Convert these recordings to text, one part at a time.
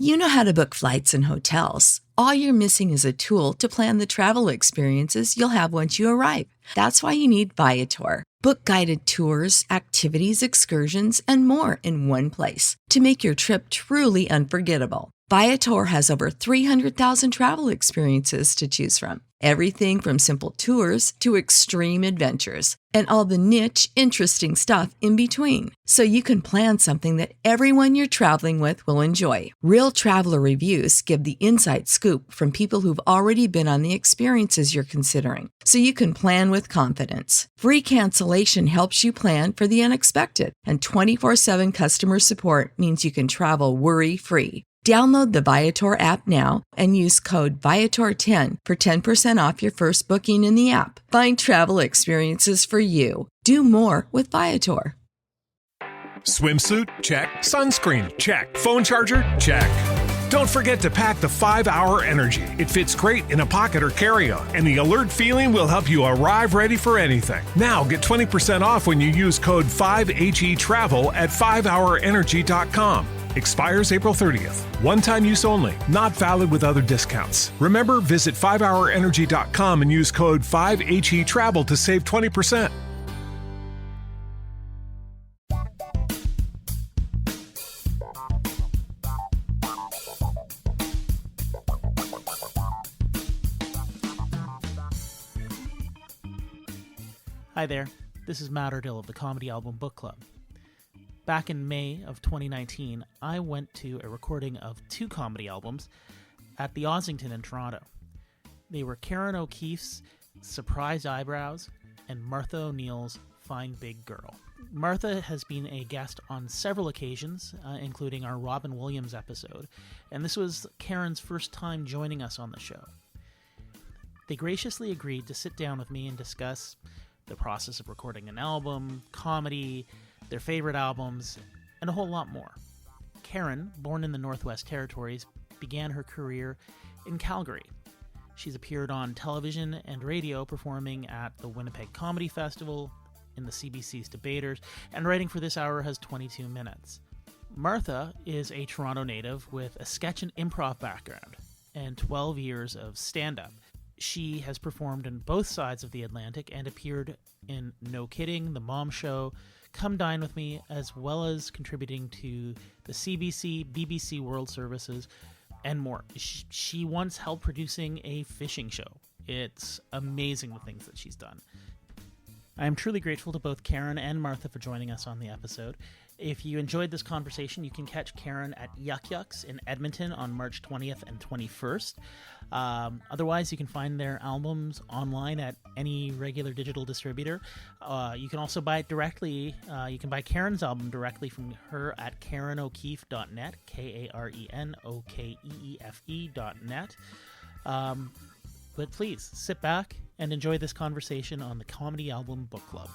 You know how to book flights and hotels. All you're missing is a tool to plan the travel experiences you'll have once you arrive. That's why you need Viator. Book guided tours, activities, excursions, and more in one place to make your trip truly unforgettable. Viator has over 300,000 travel experiences to choose from. Everything from simple tours to extreme adventures and all the niche, interesting stuff in between. So you can plan something that everyone you're traveling with will enjoy. Real traveler reviews give the inside scoop from people who've already been on the experiences you're considering. So you can plan with confidence. Free cancellation helps you plan for the unexpected. And 24/7 customer support means you can travel worry-free. Download the Viator app now and use code Viator10 for 10% off your first booking in the app. Find travel experiences for you. Do more with Viator. Swimsuit? Check. Sunscreen? Check. Phone charger? Check. Don't forget to pack the 5-Hour Energy. It fits great in a pocket or carry-on, and the alert feeling will help you arrive ready for anything. Now get 20% off when you use code 5HETRAVEL at 5hourenergy.com. Expires April 30th. One-time use only. Not valid with other discounts. Remember, visit 5hourenergy.com and use code 5HETRAVEL to save 20%. Hi there, this is Matt Ardill of the Comedy Album Book Club. Back in May of 2019, I went to a recording of 2 comedy albums at the Ossington in Toronto. They were Karen O'Keefe's Surprised Eyebrows and Martha O'Neill's Fine Big Girl. Martha has been a guest on several occasions, including our Robin Williams episode, and this was Karen's first time joining us on the show. They graciously agreed to sit down with me and discuss the process of recording an album, comedy, their favorite albums, and a whole lot more. Karen, born in the Northwest Territories, began her career in Calgary. She's appeared on television and radio, performing at the Winnipeg Comedy Festival, in the CBC's Debaters, and writing for this hour has 22 minutes. Martha is a Toronto native with a sketch and improv background and 12 years of stand-up. She has performed on both sides of the Atlantic and appeared in No Kidding, The Mom Show, Come Dine With Me, as well as contributing to the CBC, BBC World Services, and more. She once helped producing a fishing show. It's amazing the things that she's done. I am truly grateful to both Karen and Martha for joining us on the episode. If you enjoyed this conversation, you can catch Karen at Yuck Yucks in Edmonton on March 20th and 21st. Otherwise, you can find their albums online at any regular digital distributor. You can also buy it directly. You can buy Karen's album directly from her at KarenO'Keefe.net, KarenOkeefe.net. But please, sit back and enjoy this conversation on the Comedy Album Book Club.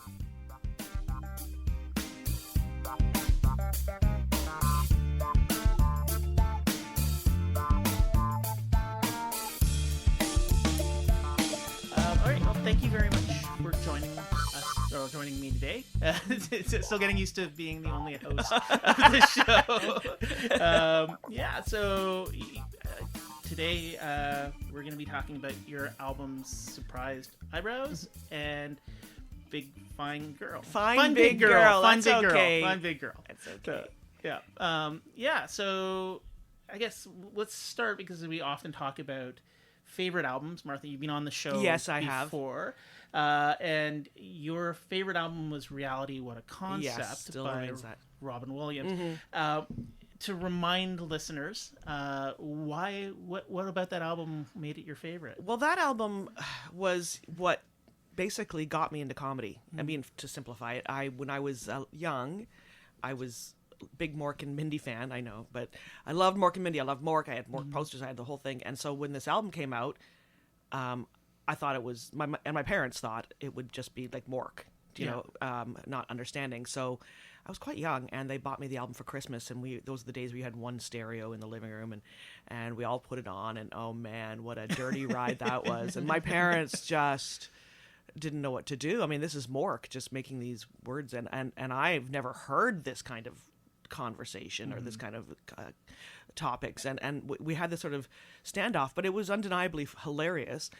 Thank you very much for joining us, or joining me today. Still getting used to being the only host of the show. Today we're going to be talking about your albums Surprised Eyebrows and Big Fine Girl. Fine Big Girl. Fine That's Big okay. Girl. Fine Big Girl. That's okay. So I guess let's start because we often talk about favorite albums. Martha, you've been on the show Yes, I have. before. And your favorite album was Reality What a Concept still by remains that. Robin Williams. To remind listeners, what about that album made it your favorite? Well, that album was what basically got me into comedy. I mean, to simplify it, when I was young, I was a big Mork and Mindy fan, I know, but I loved Mork and Mindy. I loved Mork. I had Mork posters. I had the whole thing. And so when this album came out, I thought it was, my parents thought it would just be like Mork, you know, not understanding. So I was quite young, and they bought me the album for Christmas, and those were the days we had one stereo in the living room, and we all put it on, and oh man, what a dirty ride that was. And my parents just didn't know what to do. I mean, this is Mork just making these words, and I've never heard this kind of conversation or this kind of topics, and we had this sort of standoff, but it was undeniably hilarious,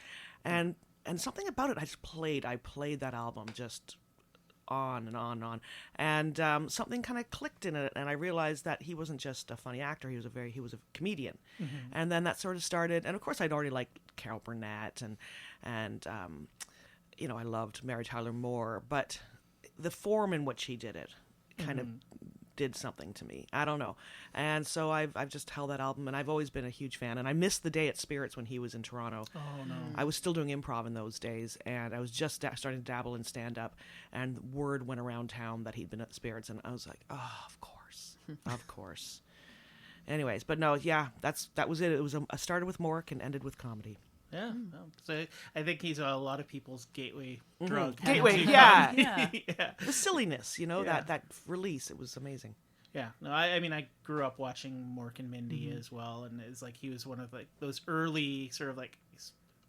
and something about it, I played that album just on and on and on, and something kind of clicked in it, and I realized that he wasn't just a funny actor, he was a comedian. And then that sort of started, and of course I'd already liked Carol Burnett, and I loved Mary Tyler Moore, but the form in which he did it kind of did something to me. I don't know. And so I've just held that album, and I've always been a huge fan. And I missed the day at Spirits when he was in Toronto. Oh, no. I was still doing improv in those days, and I was just starting to dabble in stand-up, and word went around town that he'd been at Spirits, and I was like, oh, of course. Of course. Anyways, but no, yeah, that was it. It was I started with Mork and ended with comedy. Yeah, no. So I think he's a lot of people's gateway drug. Gateway, into yeah. comedy. Yeah. The silliness, that release, it was amazing. Yeah, no, I mean, I grew up watching Mork and Mindy as well, and it's like he was one of like those early sort of like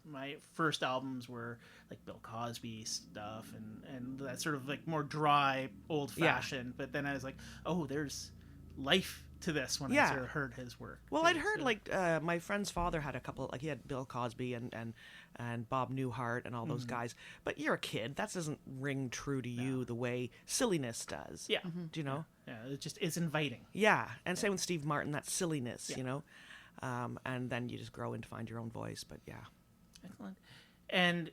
my first albums were like Bill Cosby stuff and that sort of like more dry, old fashioned. But then I was like, oh, there's life to this when I sort of heard his work. Well, I'd heard my friend's father had a couple, like he had Bill Cosby and Bob Newhart and all those guys. But you're a kid. That doesn't ring true to you the way silliness does. Yeah. Do you know? Yeah, it's inviting. Yeah. And same with Steve Martin, that silliness, and then you just grow and find your own voice. But yeah. Excellent. And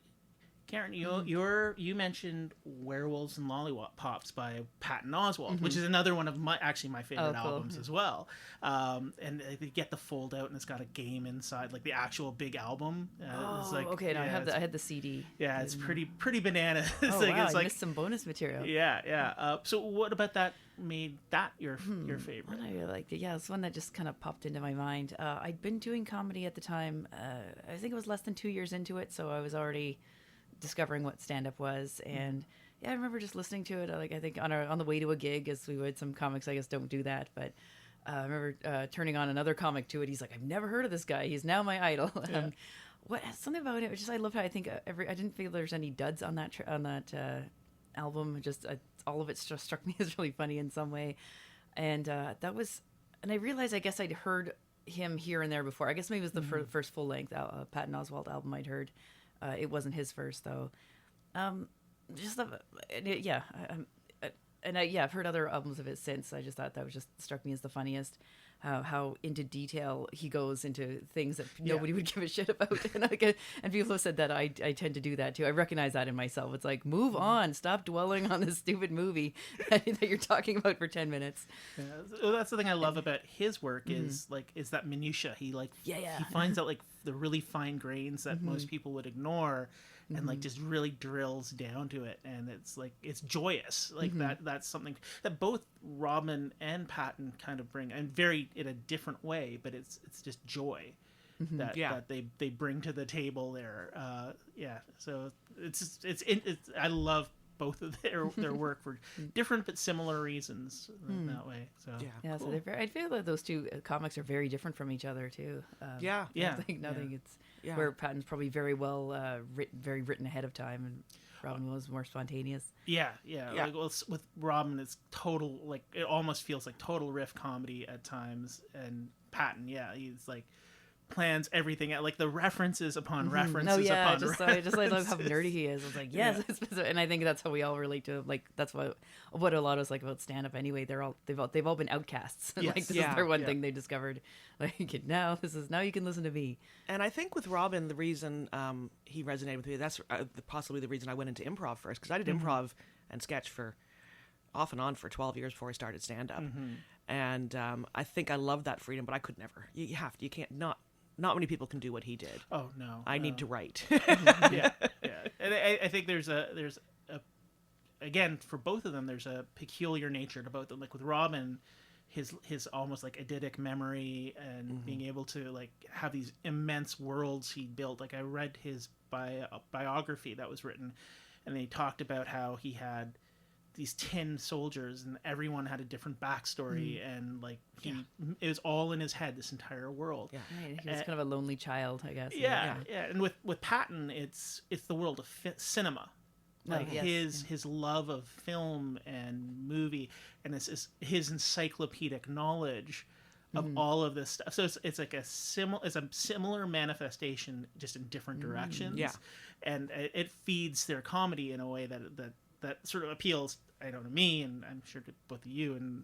Karen, you mentioned Werewolves and Lollipops by Patton Oswalt, which is another one of my favorite albums as well. And they get the fold out, and it's got a game inside, like the actual big album. It's like, okay. No, I had the CD. Yeah, it's pretty bananas. Oh, like, wow, it's I like missed some bonus material. Yeah. So what about that made that your favorite? What I really liked it. Yeah, it's one that just kind of popped into my mind. I'd been doing comedy at the time. I think it was less than 2 years into it, so I was already discovering what stand-up was, and I remember just listening to it. I think on the way to a gig, as we would. Some comics, I guess, don't do that, but I remember turning on another comic to it. He's like, I've never heard of this guy. He's now my idol. Yeah. Something about it. Just I love how I think I didn't feel there's any duds on that album. Just all of it just struck me as really funny in some way, and that was. And I realized I guess I'd heard him here and there before. I guess maybe it was the first full length Patton Oswalt album I'd heard. It wasn't his first though. I've heard other albums of it since. I just thought that was just struck me as the funniest. How into detail he goes into things that nobody would give a shit about, and people have said that I tend to do that too. I recognize that in myself. It's like, move on, stop dwelling on this stupid movie that you're talking about for 10 minutes. Yeah, well, that's the thing I love about his work is that minutia. He he finds out like the really fine grains that most people would ignore, and like just really drills down to it, and it's like it's joyous. Like that's something that both Robin and Patton kind of bring, and very in a different way, but it's just joy that they bring to the table there. So it's I love both of their work for different but similar reasons in that way. So cool. So they're I feel that those two comics are very different from each other too. I think it's where Patton's probably very well written ahead of time, and Robin was more spontaneous. Yeah. Like, well, with Robin, it's total, like, it almost feels like total riff comedy at times, and Patton, he's like plans everything out, like the references upon references upon references. I love how nerdy he is. I was like, yes, and I think that's how we all relate to. Like, that's what a lot of us like about stand up. Anyway, they've all been outcasts. Yes. Like, this is their one thing they discovered. Like, now you can listen to me. And I think with Robin, the reason he resonated with me, that's possibly the reason I went into improv first, because I did improv and sketch for off and on for 12 years before I started stand up, and I think I love that freedom, but I could never. You can't. Not many people can do what he did. Oh no! I need to write. Yeah. And I think there's a again, for both of them, there's a peculiar nature to both of them. Like with Robin, his almost like eidetic memory and being able to like have these immense worlds he built. Like I read his biography that was written, and he talked about how he had these 10 soldiers and everyone had a different backstory, and like it was all in his head, this entire world. Right. He was kind of a lonely child, I guess. And with Patton, it's the world of cinema, like his love of film and movie, and his encyclopedic knowledge of all of this stuff. So it's like a similar manifestation, just in different directions. Yeah. And it feeds their comedy in a way that sort of appeals, I know, to me, and I'm sure to both of you, and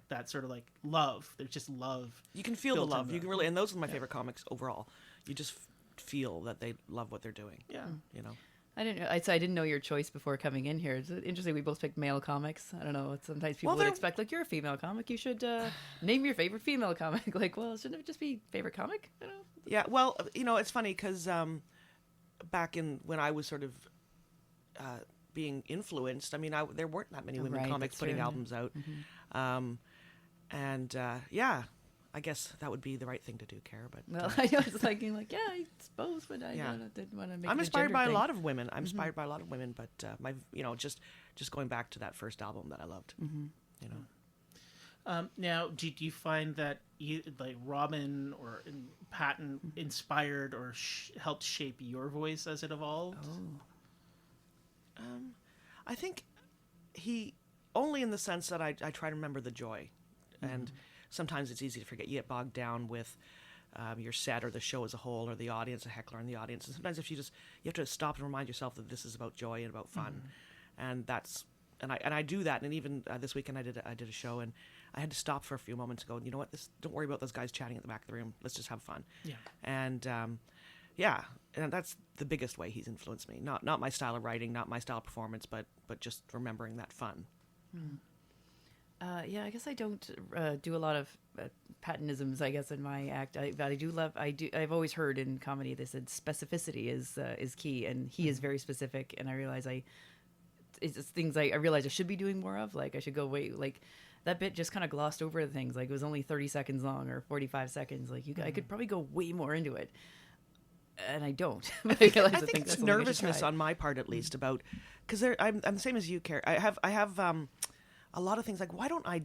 that sort of like love. There's just love. You can feel the built love. in You can there. really, and those are my favorite comics overall. You just feel that they love what they're doing. Yeah. You know. I didn't know your choice before coming in here. It's interesting. We both picked male comics. I don't know. Sometimes people would expect, like, you're a female comic. You should name your favorite female comic. Like, well, shouldn't it just be favorite comic? I don't know. Yeah. Well, you know, it's funny because back in when I was sort of being influenced, I mean, there weren't that many women Right, comics that's putting true. albums out, and yeah, I guess that would be the right thing to do, Kara. But Well, I was thinking, like, yeah, I suppose, but I Yeah. didn't want to make I'm it inspired gender by thing. a lot of women. I'm inspired by a lot of women, but my, you know, just going back to that first album that I loved, you know. Now, do you find that you, like, Robin or Patton inspired or helped shape your voice as it evolved? I think he only in the sense that I try to remember the joy, and sometimes it's easy to forget. You get bogged down with your set or the show as a whole, or the audience, a heckler in the audience. And sometimes you have to stop and remind yourself that this is about joy and about fun, and I do that. And even this weekend I did a show, and I had to stop for a few moments and go, you know what? Don't worry about those guys chatting at the back of the room. Let's just have fun. Yeah. And yeah, and that's the biggest way he's influenced me. Not my style of writing, not my style of performance, but just remembering that fun. Yeah, I guess I don't do a lot of Pattonisms, I guess, in my act. I've always heard in comedy they said specificity is key, and he is very specific. And I realize it's things I realize I should be doing more of. Like I should go wait. Like that bit just kind of glossed over the things. Like it was only 30 seconds long or 45 seconds. Like I could probably go way more into it. And I don't. I think that's it's something I should nervousness try. on my part, at least, about because I'm the same as you, Kara. I have a lot of things like, why don't I?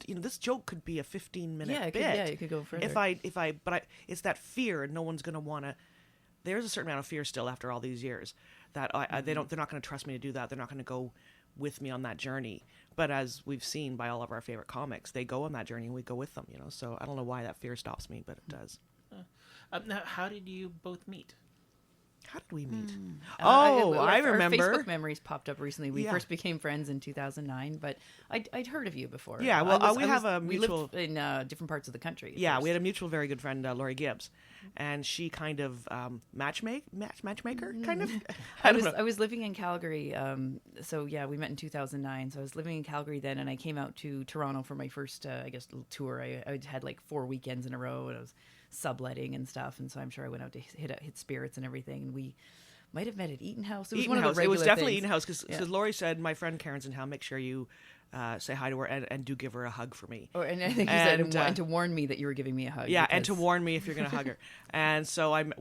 You know, this joke could be a 15-minute bit. It could go further. But it's that fear, and no one's going to want to. There's a certain amount of fear still after all these years that they're not going to trust me to do that. They're not going to go with me on that journey. But as we've seen by all of our favorite comics, they go on that journey and we go with them. You know, so I don't know why that fear stops me, but it does. Now, how did you both meet? How did we meet? Our remember. Facebook memories popped up recently. We Yeah. first became friends in 2009, but I'd heard of you before. Yeah, well, we have a we mutual- lived in different parts of the country. at Yeah, first. we had a mutual very good friend, Laurie Gibbs, and she kind of matchmaker, kind of. I don't know. I was living in Calgary, so yeah, we met in 2009. So I was living in Calgary then, and I came out to Toronto for my first, little tour. I had like 4 weekends in a row, and I was subletting and stuff, and so I'm sure I went out to hit Spirits and everything, and we might have met at Eaton House. It was Eaton one House. of the It was regular definitely things. Eaton House because Yeah. Laurie said, my friend Karen's in town, make sure you say hi to her and do give her a hug for me. And I think you said, And, and to warn me that you were giving me a hug. Yeah, and to because- warn me if you're going to hug her. And so we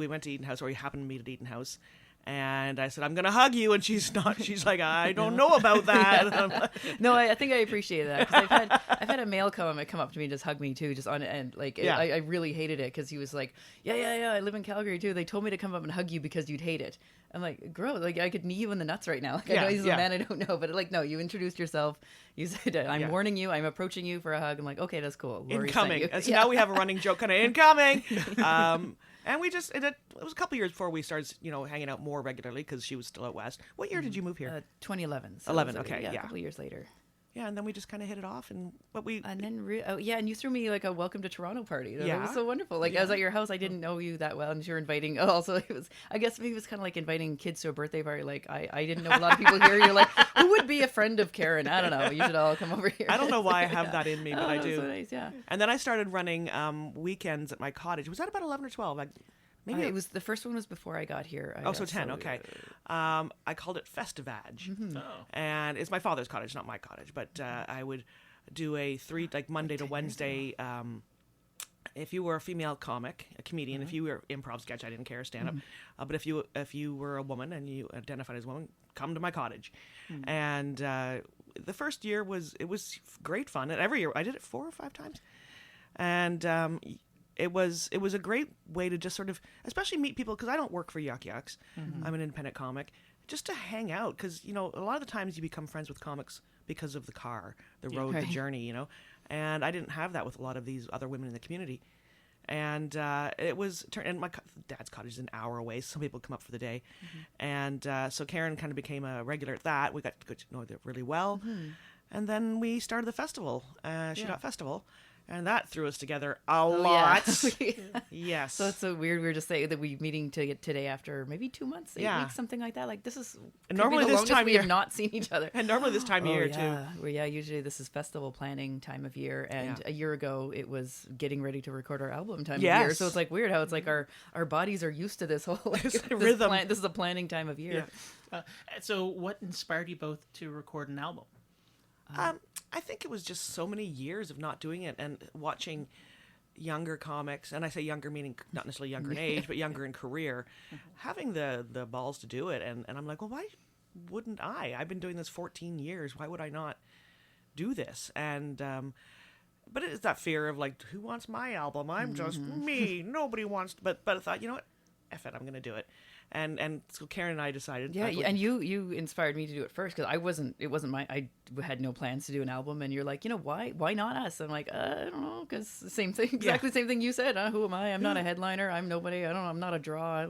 went to Eaton House, or we happened to meet at Eaton House. And I said, I'm going to hug you. And she's like, I don't know about that. No, I think I appreciate that because I've had a male comic come up to me and just hug me too, just on and like Yeah. I really hated it because he was like, yeah, I live in Calgary too. They told me to come up and hug you because you'd hate it. I'm like, gross. Like I could knee you in the nuts right now. Like, I Yeah, know he's yeah. a man I don't know, but like no, you introduced yourself. You said I'm Yeah. warning you. I'm approaching you for a hug. I'm like, okay, that's cool. Lori sent Incoming. you. And so Yeah. now we have a running joke kind of incoming. And we just, it was a couple years before we started, hanging out more regularly because she was still out west. What year did you move here? 2011. So 11, it was, okay, a yeah. couple years later. Yeah, and then we just kind of hit it off. And then and you threw me like a welcome to Toronto party. That Yeah. was so wonderful. Like I was at your house, I didn't know you that well, and you were inviting. Also, I guess maybe it was kind of like inviting kids to a birthday party. Like I didn't know a lot of people here. You're like, who would be a friend of Karen? I don't know. You should all come over here. I don't know why I have that in me, but Oh, I that was do. so nice, yeah. And then I started running weekends at my cottage. Was that about 11 or 12? Maybe It was the first one was before I got here. I Oh, so guess, 10, okay. I called it Festivage. Oh. And it's my father's cottage, not my cottage. But I would do a 3, like Monday to Wednesday. If you were a female comic, a comedian, if you were improv sketch, I didn't care, stand up. But if you were a woman and you identified as a woman, come to my cottage. And the first year was great fun. And every year, I did it 4 or 5 times. And it was a great way to just sort of, especially meet people, because I don't work for Yuck Yucks. I'm an independent comic. Just to hang out, because a lot of the times you become friends with comics because of the car, the road, the Right. journey, And I didn't have that with a lot of these other women in the community. And it was, and my dad's cottage is an hour away. So some people come up for the day. And so Karen kind of became a regular at that. We got to know her really well. And then we started the festival, She.Dot Festival. And that threw us together a lot. Yeah. Yes. So it's so weird. We were just saying that we're meeting to get today after maybe 2 months, 8 weeks, something like that. Like this is and normally the this longest time we of year have not seen each other. And normally this time of year too. Well, usually this is festival planning time of year, and a year ago it was getting ready to record our album time of year. So it's like weird how it's like our bodies are used to this whole this rhythm. This is a planning time of year. So what inspired you both to record an album? I think it was just so many years of not doing it and watching younger comics, and I say younger meaning not necessarily younger in age, but younger in career, having the balls to do it. And I'm like, well, why wouldn't I? I've been doing this 14 years. Why would I not do this? And but it's that fear of like, who wants my album? I'm just me. Nobody wants. But I thought, you know what? F it, I'm going to do it. And so Karen and I decided. Yeah, and you inspired me to do it first because I had no plans to do an album, and you're like, you know, why not us? I'm like, I don't know, because the same thing, exactly the same thing you said. Who am I? I'm not a headliner. I'm nobody. I don't know. I'm not a draw.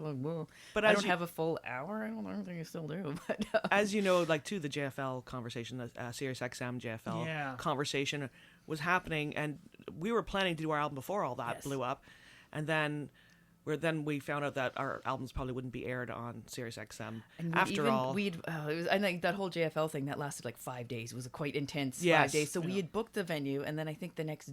But I don't have a full hour. I don't think you still do. But as you know, like too, the JFL conversation, the Sirius XM JFL conversation was happening, and we were planning to do our album before all that blew up, and then we found out that our albums probably wouldn't be aired on Sirius XM. And after all, I think that whole JFL thing that lasted like 5 days was a quite intense 5 days. So we had booked the venue, and then I think the next,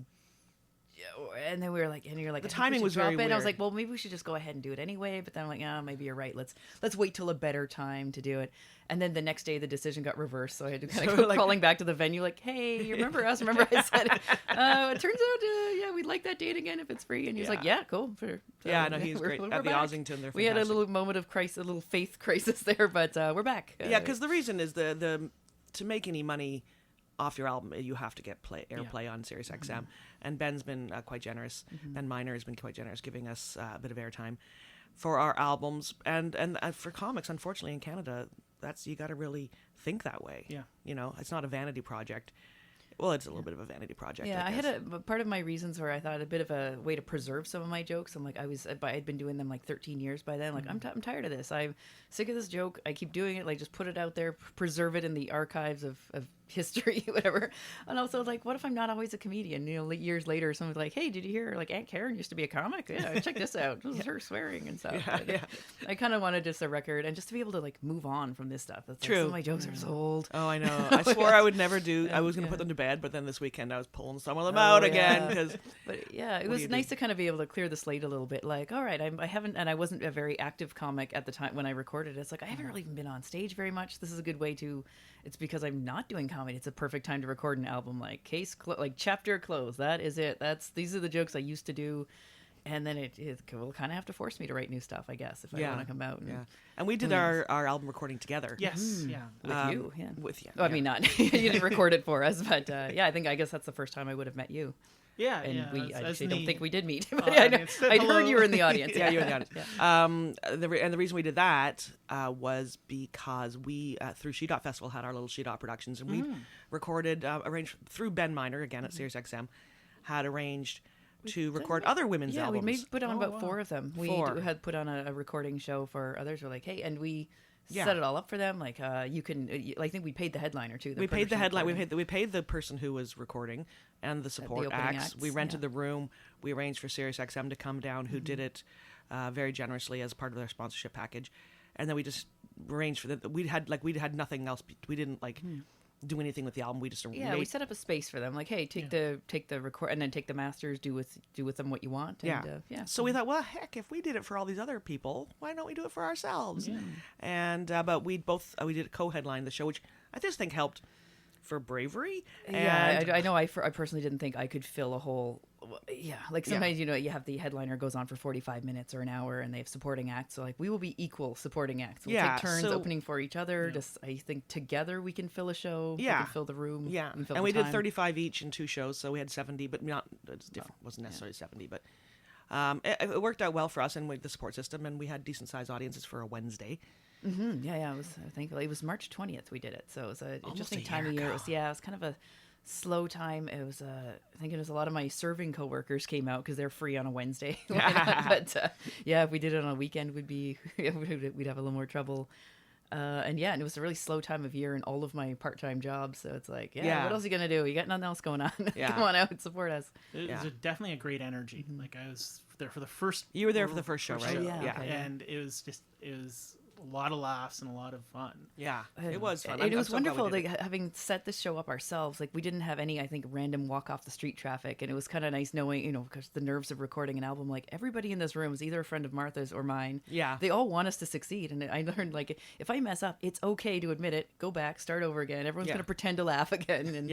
and then we were like, and you're like, the timing was very weird. And I was like, well, maybe we should just go ahead and do it anyway. But then I'm like, maybe you're right. Let's wait till a better time to do it. And then the next day, the decision got reversed. So I had to kind of go crawling back to the venue, like, hey, you remember us? Remember I said, it turns out, we'd like that date again if it's free. And he was like, yeah, cool. He's great. At the Ossington, we had a little moment of crisis, a little faith crisis there, but we're back. Because the reason is the to make any money off your album, you have to get airplay on Sirius XM. And Ben's been quite generous. Ben Miner has been quite generous, giving us a bit of airtime for our albums. And for comics, unfortunately, in Canada, you got to really think that way. Yeah. You know, it's not a vanity project. Well, it's a little bit of a vanity project. Yeah, I had a part of my reasons where I thought a bit of a way to preserve some of my jokes. I'm like, I'd been doing them like 13 years by then. Like, I'm tired of this. I'm sick of this joke. I keep doing it. Like, just put it out there, preserve it in the archives of history, whatever. And also, like, what if I'm not always a comedian? You know, years later, someone's like, hey, did you hear, like, Aunt Karen used to be a comic? Yeah, check this out. This is her swearing and stuff. I kind of wanted just a record and just to be able to, like, move on from this stuff. That's true. Like, some of my jokes are so old. Oh, I know. I swore I would never do. I was going to put them to bed, but then this weekend I was pulling some of them out again. But it was nice to kind of be able to clear the slate a little bit. Like, all right, I haven't, and I wasn't a very active comic at the time when I recorded it. It's like, I haven't really even been on stage very much. This is a good way to, it's because I'm not doing comedy. It's a perfect time to record an album. Like, like chapter closed. That is it. These are the jokes I used to do. And then it will kind of have to force me to write new stuff, I guess, if I want to come out. And we did our album recording together. Yes, with you. Yeah. With you. I mean, not you didn't record it for us, but I guess that's the first time I would have met you. Yeah, and we I actually don't think we did meet. Oh, I'd heard you were in the audience. Yeah, you were in the audience. And the reason we did that was because we, through She.Dot Festival, had our little She.Dot Productions, and we recorded, arranged through Ben Miner, again at Sirius XM, had arranged to record other women's albums. We put on about 4 of them. We had put on a recording show for others. We're like, hey, and we set it all up for them. Like, you can. I think we paid the headliner too. We paid the headline. We paid the person who was recording and the support acts. We rented the room. We arranged for Sirius XM to come down, who did it very generously as part of their sponsorship package, and then we just arranged for that. We had nothing else. We didn't do anything with the album. We just we set up a space for them. Like, hey, take the record and then take the masters. Do with them what you want. And, So we thought, well, heck, if we did it for all these other people, why don't we do it for ourselves? Yeah. And but we did co-headline the show, which I just think helped for bravery. And I know. I personally didn't think I could fill a whole. Yeah, like sometimes you have the headliner goes on for 45 minutes or an hour, and they have supporting acts. So like we will be equal supporting acts. We'll take turns opening for each other. Just I think together we can fill a show. Yeah, we can fill the room. Yeah, and we did 35 each in 2 shows, so we had 70, but not it's different. Wasn't necessarily 70, but it worked out well for us and with the support system, and we had decent sized audiences for a Wednesday. Mm-hmm. Yeah, it was. I think it was March 20th we did it, so it was an interesting time of year. It was kind of a slow time. It was I think it was a lot of my serving coworkers came out because they're free on a Wednesday. But yeah, if we did it on a weekend, we'd have a little more trouble. And it was a really slow time of year in all of my part-time jobs. So it's like, what else are you gonna do? You got nothing else going on. Come on out and support us. It was definitely a great energy. Like I was there for the first. You were there for the first show, right? Yeah. Okay. And it was a lot of laughs and a lot of fun. Yeah, it was fun. It was wonderful, like, having set this show up ourselves. Like, we didn't have any, I think, random walk off the street traffic, and it was kind of nice knowing, because the nerves of recording an album, like, everybody in this room is either a friend of Martha's or mine. Yeah. They all want us to succeed, and I learned, like, if I mess up, it's okay to admit it, go back, start over again. Everyone's going to pretend to laugh again, and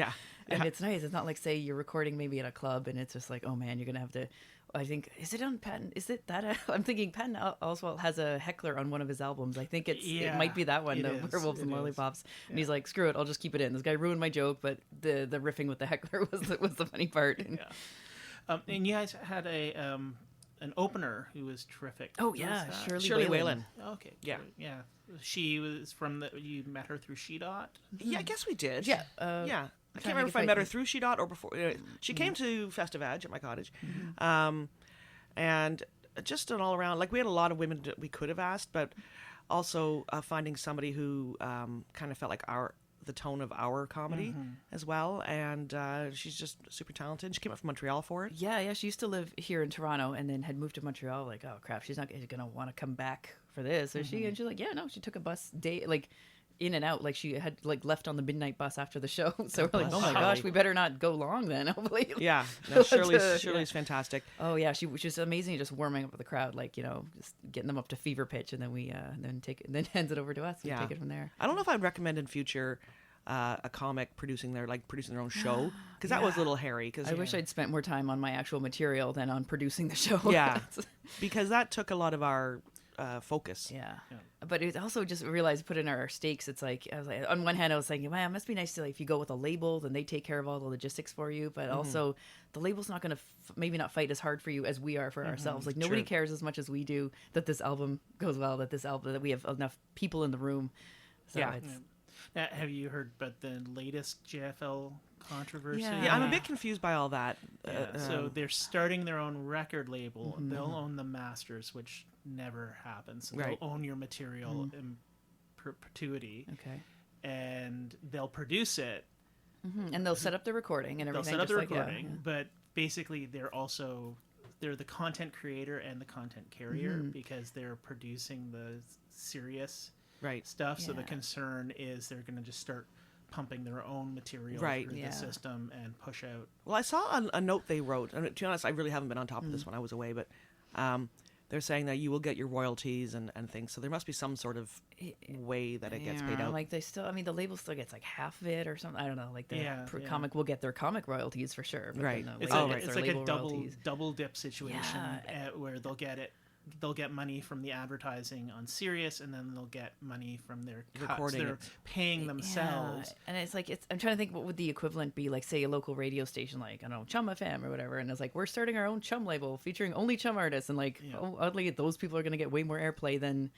and it's nice. It's not like, say, you're recording maybe at a club, and it's just like, oh man, you're going to have to. I think, is it on Patton? Is it that? I'm thinking Patton Oswalt has a heckler on one of his albums. I think it might be that one, the Werewolves and Lollipops. And he's like, screw it, I'll just keep it in. This guy ruined my joke, but the riffing with the heckler was the funny part. And, and you guys had an opener who was terrific. Oh yeah, Shirley Whalen. Okay, yeah. She was you met her through SheDot? Yeah, I guess we did. Yeah. I can't remember if I met her through SheDot or before. She came to Festivage at my cottage. And just an all around, like, we had a lot of women that we could have asked, but also finding somebody who kind of felt like the tone of our comedy as well. And she's just super talented. She came up from Montreal for it. Yeah. She used to live here in Toronto and then had moved to Montreal. Like, oh crap, she's not going to want to come back for this, is she? And she's like, yeah, no, she took a bus day, like, in and out, like she had like left on the midnight bus after the show. So we're like, oh my gosh, we better not go long then. Hopefully. Yeah, no, Shirley's fantastic. Oh yeah, she's amazing, just warming up with the crowd, like, just getting them up to fever pitch, and then we then hands it over to us. And take it from there. I don't know if I'd recommend in future a comic producing their own show, because that was a little hairy. Because I wish I'd spent more time on my actual material than on producing the show. Yeah, because that took a lot of our focus. Yeah. But it also just realized, put in our stakes. It's like, I was like, on one hand, I was thinking, man, it must be nice to, like, if you go with a label, then they take care of all the logistics for you. But also, the label's not going to maybe not fight as hard for you as we are for ourselves. Like, nobody cares as much as we do that this album goes well, that we have enough people in the room. So Now, have you heard about the latest JFL controversy? Yeah, I'm a bit confused by all that. So they're starting their own record label. They'll own the masters, which never happens. So they'll own your material in perpetuity. Okay. And they'll produce it. And they'll set up the recording and everything. They'll set up the recording, but basically they're the content creator and the content carrier, because they're producing the serious stuff. So the concern is they're going to just start pumping their own material through the system and push out. Well, I saw a note they wrote, and to be honest, I really haven't been on top of this when I was away, but they're saying that you will get your royalties and things, so there must be some sort of way that it gets paid out. Like, the label still gets like half of it or something. I don't know. Like, the comic will get their comic royalties for sure. But right. It's like a double dip situation where they'll get money from the advertising on Sirius, and then they'll get money from their cuts. They're paying themselves. And it's like, I'm trying to think, what would the equivalent be? Like, say, a local radio station, like, I don't know, Chum FM or whatever. And it's like, we're starting our own Chum label featuring only Chum artists. And like, oddly, those people are going to get way more airplay than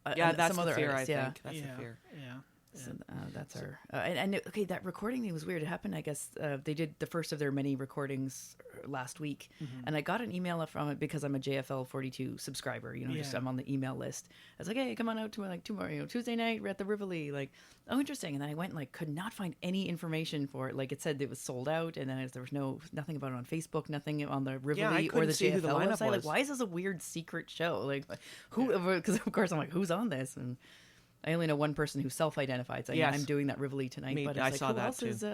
that's some other fear, artists. I think. That's the fear. Yeah. So, that's our and okay, that recording thing was weird. It happened, I guess, they did the first of their many recordings last week, and I got an email from it because I'm a JFL 42 subscriber. Just I'm on the email list. I was like, hey, come on out to tomorrow, Tuesday night, we're at the Rivoli. Like, oh, interesting. And then I went and could not find any information for it. Like, it said it was sold out, and then there was nothing about it on Facebook, nothing on the Rivoli or the JFL website. Like, why is this a weird secret show? Like, who? Because of course I'm like, who's on this? And I only know one person who self-identified, saying, I'm doing that Rivoli tonight. But I saw who that else too. Is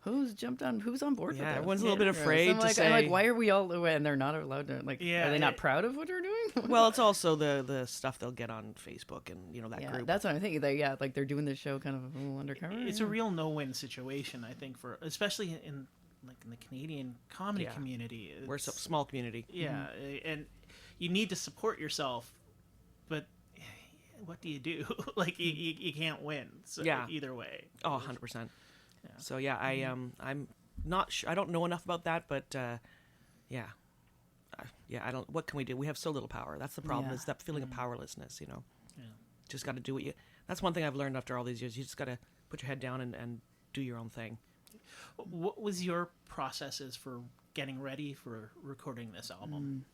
who's on board with that? Everyone's a little bit afraid to say. I'm like, why are we all, and they're not allowed to, like, are they not proud of what they're doing? Well, it's also the stuff they'll get on Facebook and, that group. That's what I'm thinking. Like, they're doing this show kind of a little undercover. It's a real no-win situation, I think, especially in the Canadian comedy community. We're a small community. Yeah, and you need to support yourself, but what do you do? Like, you can't win. So either way. Oh, 100%. Yeah. So I'm not sure. I don't know enough about that, but I don't. What can we do? We have so little power. That's the problem. Is that feeling of powerlessness? Just got to do what you. That's one thing I've learned after all these years. You just got to put your head down and do your own thing. What was your processes for getting ready for recording this album?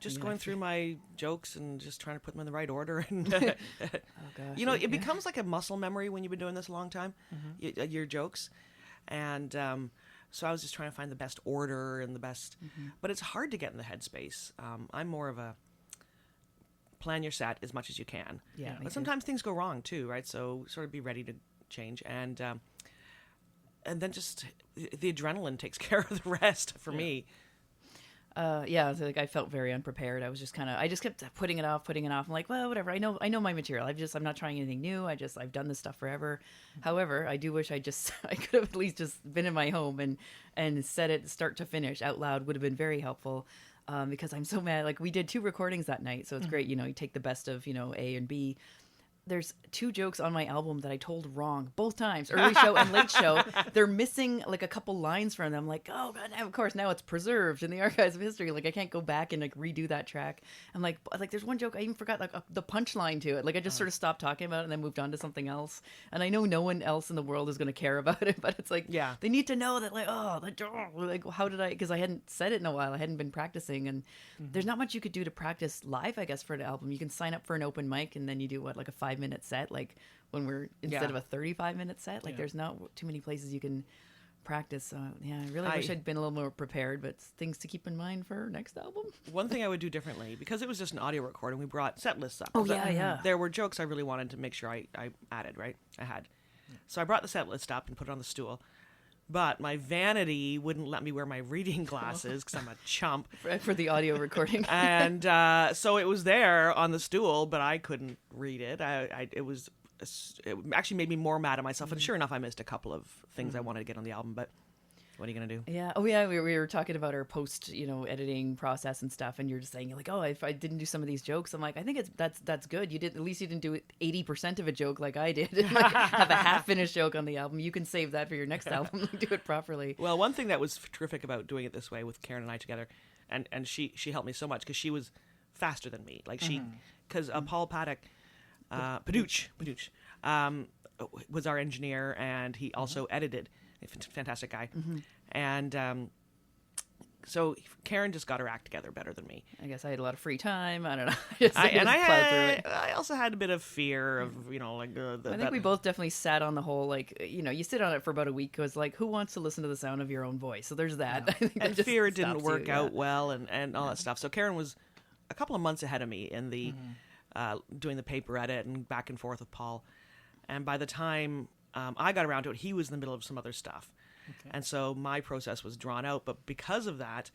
Just going through my jokes and just trying to put them in the right order. And Oh gosh. you know, it becomes like a muscle memory when you've been doing this a long time, your jokes. And so I was just trying to find the best order and the best, but it's hard to get in the headspace. I'm more of a plan your set as much as you can. Yeah, me But too. sometimes things go wrong too, right? So sort of be ready to change. And then just the adrenaline takes care of the rest for me. Yeah, so, like I felt very unprepared. I was just I just kept putting it off. I'm like, well, whatever. I know my material. I'm not trying anything new. I've done this stuff forever. However, I do wish I could have at least just been in my home and said it start to finish out loud would have been very helpful. Because I'm so mad. Like we did 2 recordings that night, so it's great. You know, you take the best of A and B. There's 2 jokes on my album that I told wrong both times, early show and late show. They're missing like a couple lines from them. Like, oh god, now, of course now it's preserved in the archives of history. Like I can't go back and like redo that track. I'm like there's one joke I even forgot like the punchline to it. Like I just sort of stopped talking about it and then moved on to something else. And I know no one else in the world is going to care about it, but it's like they need to know that like like how did I? Because I hadn't said it in a while. I hadn't been practicing, and there's not much you could do to practice live. I guess for an album, you can sign up for an open mic and then you do like a 5-minute set, like when we're instead of a 35-minute set. Like there's not too many places you can practice. So I really wish I'd been a little more prepared, but things to keep in mind for next album. One thing I would do differently, because it was just an audio recording, we brought set lists up. Oh, yeah. There were jokes I really wanted to make sure I added, right? I had. So I brought the set list up and put it on the stool. But my vanity wouldn't let me wear my reading glasses because I'm a chump. For the audio recording. And so it was there on the stool, but I couldn't read it. It actually made me more mad at myself. And sure enough, I missed a couple of things I wanted to get on the album, but what are you going to do? Yeah. Oh, yeah. We were talking about our post, editing process and stuff, and you're just saying like, oh, if I didn't do some of these jokes, I'm like, I think that's good. You did, at least you didn't do 80% of a joke like I did. Like, have a half-finished joke on the album. You can save that for your next album. Do it properly. Well, one thing that was terrific about doing it this way with Karen and I together, and she helped me so much because she was faster than me. Like because Paul Paddock, Paduch, was our engineer, and he also edited. Fantastic guy. And so Karen just got her act together better than me. I guess I had a lot of free time. I don't know. I also had a bit of fear of, I think we both definitely sat on the whole, like, you sit on it for about a week. It was like, who wants to listen to the sound of your own voice? So there's that. I think and that fear it didn't work out well and all that stuff. So Karen was a couple of months ahead of me in the doing the paper edit and back and forth with Paul. And by the time I got around to it, he was in the middle of some other stuff. Okay. And so my process was drawn out. But because of that,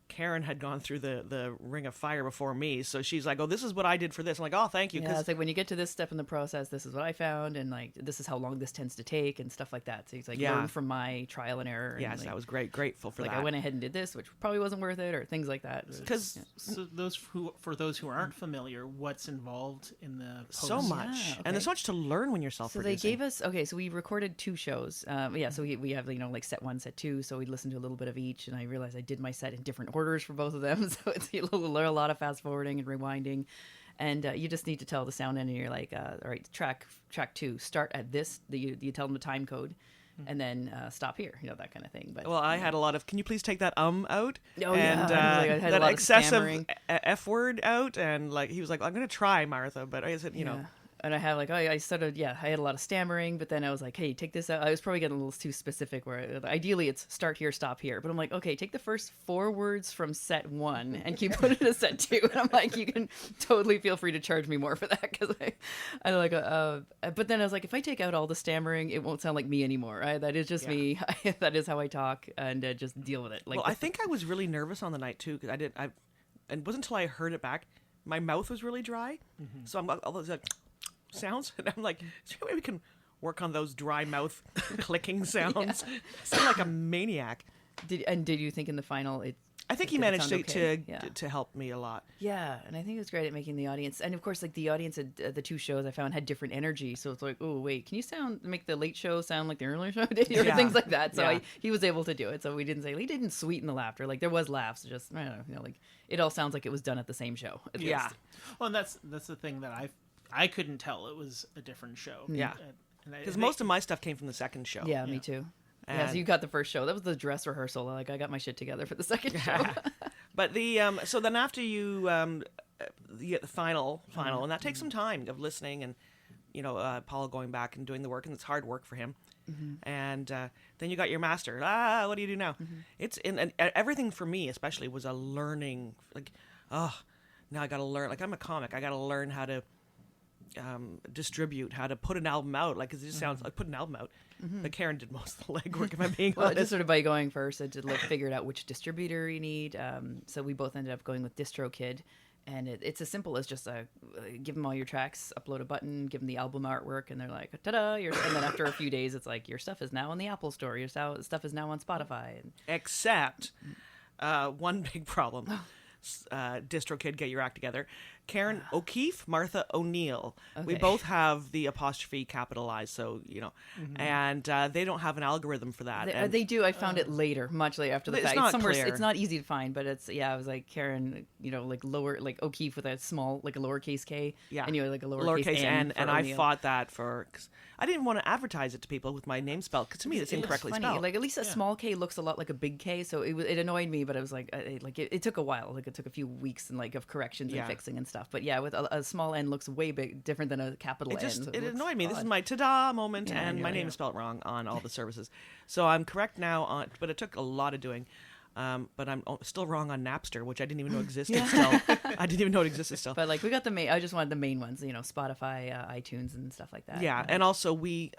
Karen had gone through the ring of fire before me. So she's like, oh, this is what I did for this. I'm like, oh, thank you. Yeah, it's like when you get to this step in the process, this is what I found. And like, this is how long this tends to take and stuff like that. So it's like, learn from my trial and error. Yes, like, that was great. Grateful for like that. I went ahead and did this, which probably wasn't worth it, or things like that. Because so for those who aren't familiar, what's involved in the post? So much. Yeah, okay. And there's so much to learn when you're self-producing. So they gave us, so we recorded 2 shows. So we have, like set 1, set 2. So we listened to a little bit of each, and I realized I did my set in different orders for both of them. So it's a lot of fast forwarding and rewinding. And you just need to tell the sound engineer, like, all right, track 2, start at this. You tell them the time code. And then stop here, that kind of thing. But well, I had a lot of, can you please take that out? Oh, and, yeah. I had a that lot excessive of stammering. F word out. And like, he was like, I'm going to try, Martha. But I said, Yeah. And I had I had a lot of stammering, but then I was like, hey, take this out. I was probably getting a little too specific where ideally it's start here, stop here. But I'm like, okay, take the first 4 words from set 1 and keep putting it to set 2. And I'm like, you can totally feel free to charge me more for that. Because I like, but then I was like, if I take out all the stammering, it won't sound like me anymore. Right? That is just me. That is how I talk, and just deal with it. Like, well, I think I was really nervous on the night too, because and it wasn't until I heard it back, my mouth was really dry. So I'm like, sounds, and I'm like, is there a way we can work on those dry mouth clicking sounds? I sound like a maniac. Did you think in the final I think he managed to help me a lot. Yeah, and I think it was great at making the audience, and of course, like the audience at the 2 shows I found had different energy. So it's like, oh wait, can you make the late show sound like the earlier show did, or things like that. So he was able to do it. So we didn't say he didn't sweeten the laughter. Like there was laughs, just I don't know, like it all sounds like it was done at the same show. At least. Well, and that's the thing that I couldn't tell it was a different show. Yeah. Because most of my stuff came from the second show. Yeah, me too. Yeah, so And- you got the first show. That was the dress rehearsal. Like, I got my shit together for the second show. But the so then after you get the final, and that takes some time of listening and Paul going back and doing the work, and it's hard work for him. And then you got your master. What do you do now? It's and everything for me especially was a learning. Like, now I got to learn. Like, I'm a comic. I got to learn how to distribute, how to put an album out. Like, 'cause it just sounds like put an album out. But Karen did most of the legwork, if I'm being Well, honest. just sort of by going first, I did figured out which distributor you need. So we both ended up going with DistroKid, and it's as simple as just give them all your tracks, upload a button, give them the album artwork, and they're like, ta-da! And then after a few days, it's like your stuff is now on the Apple Store, your stuff is now on Spotify. And Except one big problem. DistroKid, get your act together. Karen O'Keefe, Martha O'Neill. We Okay. both have the apostrophe capitalized, so and they don't have an algorithm for that. And they do. I found it later, much later after the It's fact. not somewhere. clear. It's not easy to find, but it's I was like Karen, like lower, like O'Keefe with a small, like a lowercase K. yeah, And you like a lowercase N. and for I O'Neill. fought that cause I didn't want to advertise it to people with my name spelled, because to me it's It looks incorrectly funny. spelled. Like at least a small K looks a lot like a big K, so it annoyed me. But I was like, it took a while. Like it took a few weeks and of corrections Yeah. and fixing and stuff. But yeah, with a small N looks way different than a capital It N. just so it looks annoyed me. This is odd. my ta-da moment, Yeah, and you're my like, name is spelled wrong on all the services. So I'm correct now but it took a lot of doing. But I'm still wrong on Napster, which I didn't even know existed still. I didn't even know it existed still. But we got the main. I just wanted the main ones, Spotify, iTunes, and stuff like that. Yeah, and also we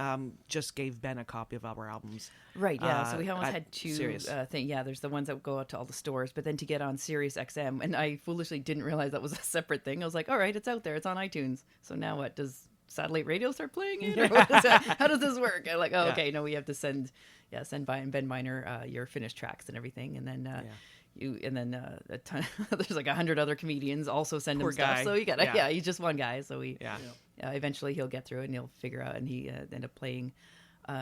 just gave Ben a copy of our albums. Right, yeah. So we almost at had two Sirius. things. Yeah, there's the ones that go out to all the stores, but then to get on Sirius XM, and I foolishly didn't realize that was a separate thing. I was like, all right, it's out there, it's on iTunes. So now what? Does satellite radio start playing it? Or what is that? How does this work? I'm like, oh, Yeah. okay, no, we have to send by Ben Miner your finished tracks and everything, and then. A ton, there's 100 other comedians also send Poor him stuff. guy. So you got Yeah. he's just one guy. So Yeah. eventually he'll get through it and he'll figure out, and he ended up playing.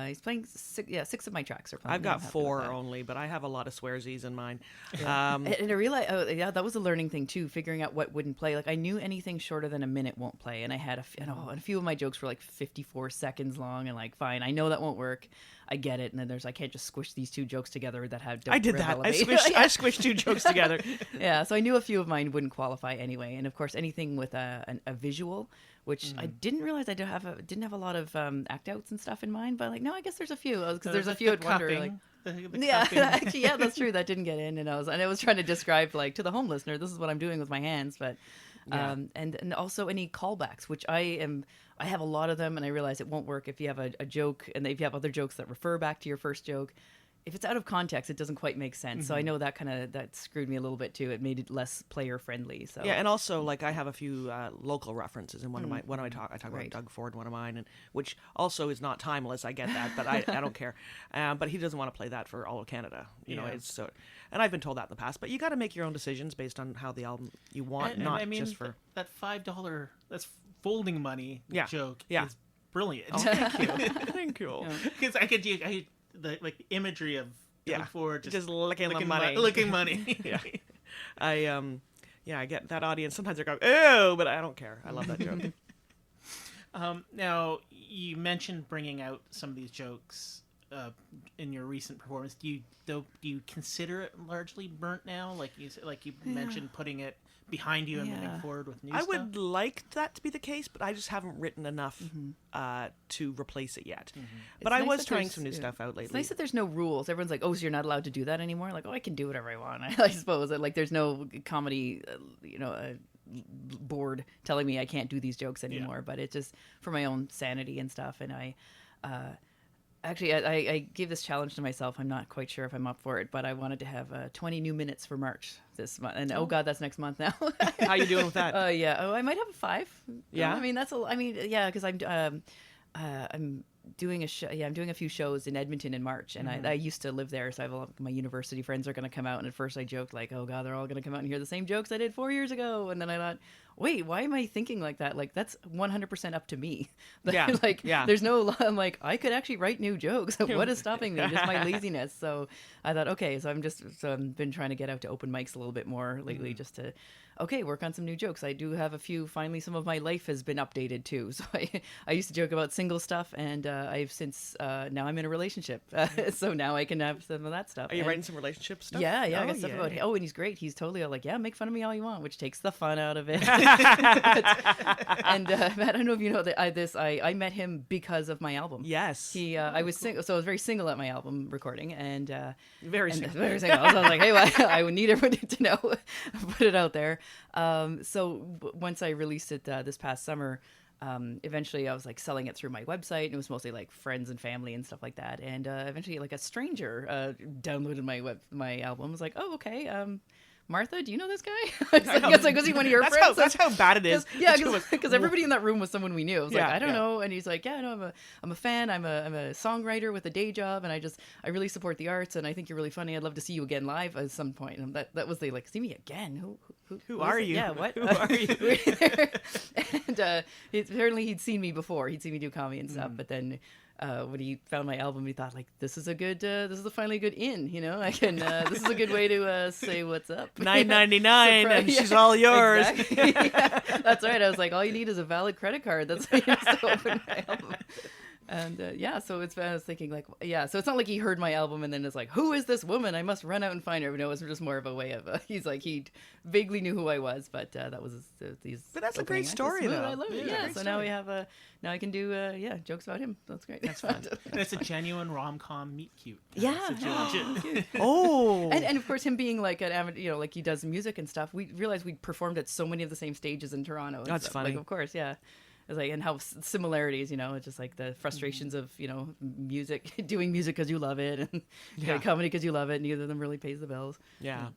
He's playing six of my tracks are playing. I've got I'm happy with 4 that. only, but I have a lot of swearsies in mine. And I realized, that was a learning thing too, figuring out what wouldn't play. Like I knew anything shorter than a minute won't play, and I had and a few of my jokes were 54 seconds long, and fine, I know that won't work. I get it, and then I can't just squish these two jokes together that have. I did that. I relevate. squished 2 jokes together. Yeah, so I knew a few of mine wouldn't qualify anyway, and of course anything with a visual, which I didn't realize I didn't have a lot of act outs and stuff in mind, but no, I guess there's a few because there's a few I'd wonder yeah, actually, yeah, that's true. That didn't get in, and I was trying to describe to the home listener, this is what I'm doing with my hands, but and also any callbacks, which I have a lot of them, and I realize it won't work if you have a joke, and if you have other jokes that refer back to your first joke. If it's out of context, it doesn't quite make sense. So I know that that screwed me a little bit too. It made it less player friendly. So Yeah, and also I have a few local references in one of my I talk about Right. Doug Ford, one of mine, and which also is not timeless. I get that, but I don't care. But he doesn't want to play that for all of Canada. It's so, and I've been told that in the past. But you got to make your own decisions based on how the album you want, And not I mean, just for. that $5 that's folding money Yeah. joke Yeah. is brilliant. Thank you, thank you. Because I the imagery of Doug Ford just licking the money. licking money. Yeah. I get that audience. Sometimes they're going, "Oh," but I don't care. I love that joke. Now you mentioned bringing out some of these jokes in your recent performance. Do you consider it largely burnt now? Like you mentioned, putting it behind you and moving forward with new I stuff. would like that to be the case, but I just haven't written enough to replace it yet. But It's I nice was that trying there's- some new stuff out lately. It's nice that there's no rules. Everyone's like, oh, so you're not allowed to do that anymore? Like, oh, I can do whatever I want. I suppose. There's no comedy, board telling me I can't do these jokes anymore. But it's just for my own sanity and stuff. And actually, I gave this challenge to myself. I'm not quite sure if I'm up for it, but I wanted to have 20 new minutes for March this month. And oh God, that's next month now. How you doing with that? Yeah. Oh, I might have a 5. Yeah? I mean, because I'm doing a show. Yeah, I'm doing a few shows in Edmonton in March, and I used to live there, so I have my university friends are going to come out. And at first, I joked oh God, they're all going to come out and hear the same jokes I did 4 years ago. And then I thought, wait, why am I thinking like that? That's 100% up to me. Yeah. There's no. I'm I could actually write new jokes. What is stopping me? Just my laziness. So I thought, okay, so I've been trying to get out to open mics a little bit more lately, just to. Okay, work on some new jokes. I do have a few. Finally, some of my life has been updated too. So I used to joke about single stuff, and I've since now I'm in a relationship, so now I can have some of that stuff. Are you And- writing some relationship stuff? Yeah, I Oh, got stuff about. yay. Oh, and he's great. He's totally like, yeah, make fun of me all you want, which takes the fun out of it. And Matt, I don't know if you know that I met him because of my album. Yes. I was single, so I was very single at my album recording, and Very and single. very single. So I was like, hey, well, I would need everybody to know, put it out there. Once I released it this past summer. Eventually I was like selling it through my website, and it was mostly like friends and family and stuff like that. And eventually like a stranger downloaded my album. I was like, oh, okay. Martha, do you know this guy? I was like, was he one of your friends? That's how bad it is. Yeah, because everybody in that room was someone we knew. I was like, Yeah, I don't yeah. know, and he's like, yeah, no, I'm a fan. I'm a songwriter with a day job, and I really support the arts, and I think you're really funny. I'd love to see you again live at some point. And that was the like, see me again? Who are is it? you? Yeah, what? Who are you? And apparently he'd seen me before. He'd seen me do comedy and stuff, but then. When he found my album, he thought like, this is finally a good in, you know, I can, this is a good way to say what's up. $9.99 Surprise. and she's all yours. Exactly. Yeah, that's right. I was like, all you need is a valid credit card. That's how you have to open my album. And I was thinking like, so it's not like he heard my album and then is like, who is this woman? I must run out and find her. No, it was just more of a way of, he's like, he vaguely knew who I was, but that was these. But that's a opening great acts. story, It's smooth. though. I love it. Yeah, Yeah. great So now story. we have now I can do jokes about him. That's great. That's fun. And it's a genuine rom-com meet cute. Yeah. It's a legit- Oh. And of course, him being like an amateur, you know, like he does music and stuff. We realized we performed at so many of the same stages in Toronto. And That's stuff. funny. Like, of course, yeah. It's like, and how similarities, you know, it's just like the frustrations of, you know, music, doing music because you love it, and comedy because you love it. Neither of them really pays the bills. Yeah.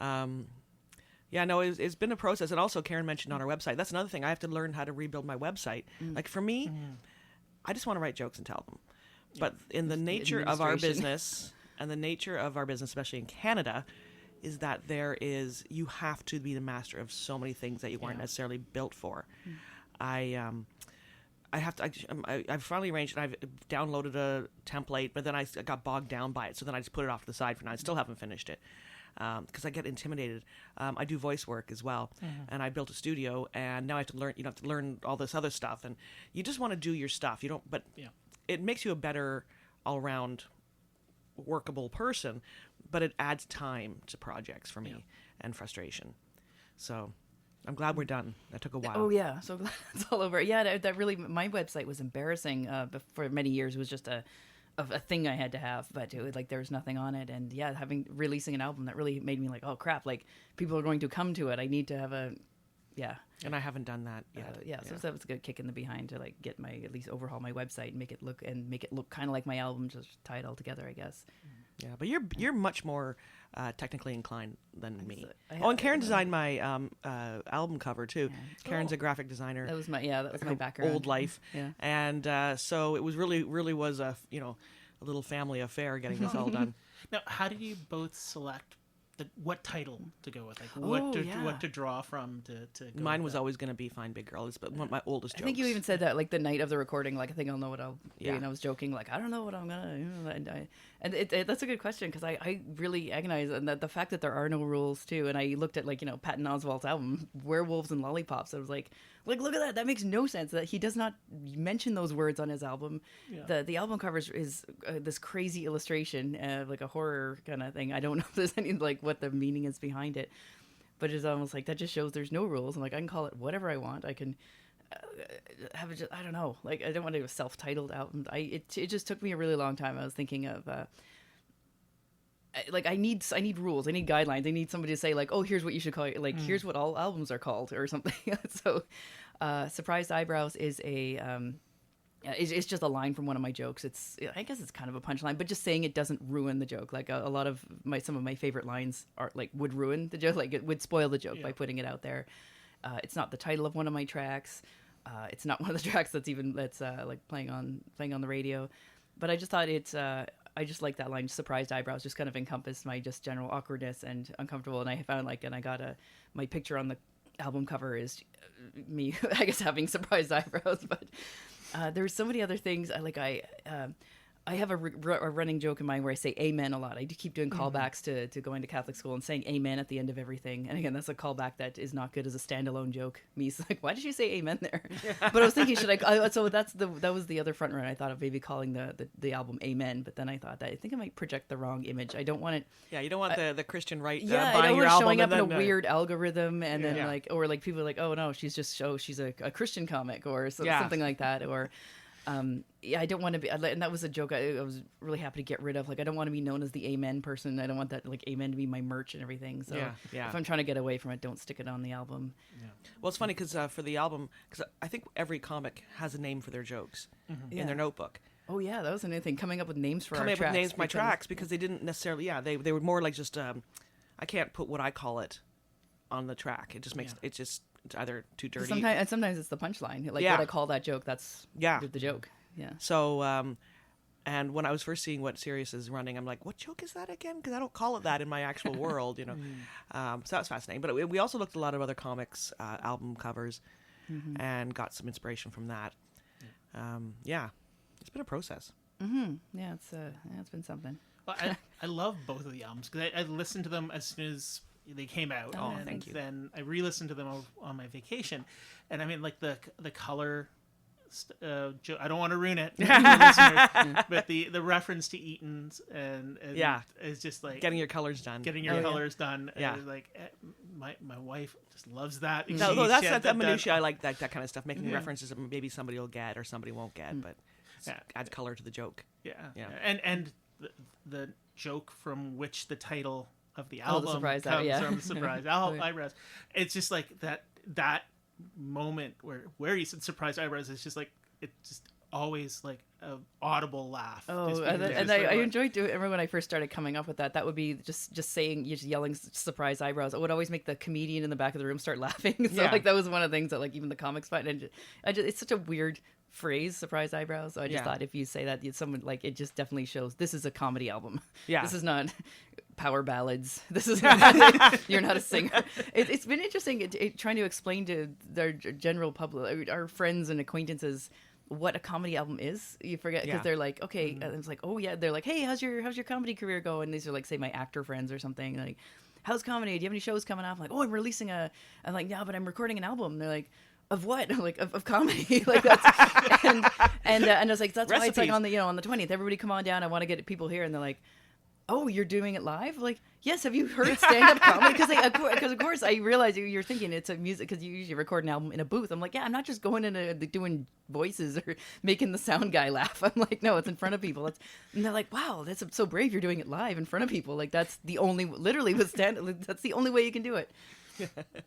Yeah, no, it's been a process. And also, Karen mentioned on our website, that's another thing. I have to learn how to rebuild my website. Like, for me, I just want to write jokes and tell them. But in the nature of our administration. business, and the nature of our business, especially in Canada, is that you have to be the master of so many things that you weren't necessarily built for. I've finally arranged, and I've downloaded a template, but then I got bogged down by it. So then I just put it off to the side for now. I still haven't finished it because I get intimidated. I do voice work as well, and I built a studio, and now I have to learn. You have to learn all this other stuff, and you just want to do your stuff. You don't, but it makes you a better all-around workable person, but it adds time to projects for me and frustration. So I'm glad we're done. That took a while. Oh yeah, so glad it's all over. Yeah, that really, my website was embarrassing. For many years, it was just a thing I had to have, but it was like there was nothing on it. And yeah, releasing an album that really made me like, oh crap, like people are going to come to it. I need to have And I haven't done that yet. So that was a good kick in the behind to like at least overhaul my website and make it look kind of like my album, just tie it all together, I guess. Yeah, but you're much more technically inclined than me. I And Karen designed my album cover too. Karen's a graphic designer. That was my background. Old life. Yeah. And so it was really was a a little family affair getting this all done. Now, how did you both select what title to go with? Like yeah. what to draw from to go Mine with was that? always going to be Fine Big Girl. It's one of my oldest jokes. I think you even said that like the night of the recording. Like I think I'll know what I'll do. Yeah. And I was joking like I don't know what I'm gonna. And that's a good question because I really agonize and the fact that there are no rules too. And I looked at like Patton Oswalt's album Werewolves and Lollipops. I was like look at that. That makes no sense that he does not mention those words on his album. Yeah. The album cover is this crazy illustration like a horror kind of thing. I don't know if there's any like what the meaning is behind it, but it's almost like that just shows there's no rules. And like I can call it whatever I want. I can have it just, I don't know, like I don't want to do a self-titled album. It just took me a really long time. I was thinking of like I need rules, I need guidelines, I need somebody to say like, oh, here's what you should call it, like here's what all albums are called or something. So Surprised Eyebrows is it's just a line from one of my jokes. I guess it's kind of a punchline, but just saying it doesn't ruin the joke. Like a lot of some of my favorite lines are like would ruin the joke, like it would spoil the joke by putting it out there. It's not the title of one of my tracks. It's not one of the tracks that's like playing on the radio. But I just thought I just like that line, Surprised Eyebrows, just kind of encompassed my just general awkwardness and uncomfortable. And I found and I got my picture on the album cover is me, I guess, having surprised eyebrows. But there's so many other things. I have a running joke in mind where I say amen a lot. I do keep doing callbacks to going to Catholic school and saying amen at the end of everything. And again, that's a callback that is not good as a standalone joke. Me's like, why did you say amen there? But I was thinking, so that was the other front runner. I thought of maybe calling the album Amen, but then I thought that I think I might project the wrong image. I don't want it. Yeah, you don't want the Christian right I buying don't your want album showing up and in a then, weird algorithm and then Yeah. or people are like, oh no, she's a Christian comic or something like that, or I don't want to be, and that was a joke I was really happy to get rid of. Like, I don't want to be known as the Amen person. I don't want that, like, Amen to be my merch and everything. So Yeah. if I'm trying to get away from it, don't stick it on the album. Well, it's funny because for the album, because I think every comic has a name for their jokes in their notebook. Oh yeah, that was another thing. Coming up with names for Coming our up tracks. with names for my tracks because they didn't necessarily. Yeah, they were more like just. I can't put what I call it on the track. It just makes it's either too dirty. Sometimes it's the punchline. Like Yeah. what I call that joke. That's the joke. Yeah. So, and when I was first seeing what Sirius is running, I'm like, what joke is that again? Because I don't call it that in my actual world, you know. So that was fascinating. But we also looked at a lot of other comics, album covers, and got some inspiration from that. It's been a process. Yeah, it's been something. Well, I love both of the albums because I listened to them as soon as they came out. Oh, and thank you. Then I re-listened to them on my vacation, and I mean, like the color. I don't want to ruin it, for listeners, but the reference to Eaton's and is just like Getting your colors done. getting your colors done. Yeah. Like my wife just loves that. No, that's that minutia. I like that kind of stuff, making references that maybe somebody will get or somebody won't get, but adds color to the joke. Yeah. Yeah. And the joke from which the title of the album the surprise comes out, from, the surprise eyebrows. It's just like that moment where you said surprise eyebrows is just like it's just always like an audible laugh. Oh, and I enjoyed doing. Remember when I first started coming up with that? That would be just saying, just yelling surprise eyebrows. It would always make the comedian in the back of the room start laughing. So like that was one of the things that like even the comics find. And it's such a weird phrase, surprise eyebrows. So I just thought if you say that, someone like it just definitely shows this is a comedy album. Yeah, this is not power ballads. This is not, you're not a singer. It's been interesting trying to explain to their general public, our friends and acquaintances, what a comedy album is. You forget because they're like, okay, and it's like, oh yeah, they're like, hey, how's your comedy career going? These are like, say, my actor friends or something. Like, how's comedy? Do you have any shows coming up? I'm like, oh, I'm releasing I'm like, yeah, but I'm recording an album. And they're like, of what? I'm like, of comedy. Like that's and I was like, that's why it's like on the on the 20th. Everybody come on down. I want to get people here. And they're like, oh, you're doing it live? Like, yes. Have you heard stand-up comedy? Because of course I realize you're thinking it's a music because you usually record an album in a booth. I'm like, yeah, I'm not just going into doing voices or making the sound guy laugh. I'm like, no, it's in front of people. And they're like, wow, that's so brave. You're doing it live in front of people. Like that's the only, literally with that's the only way you can do it.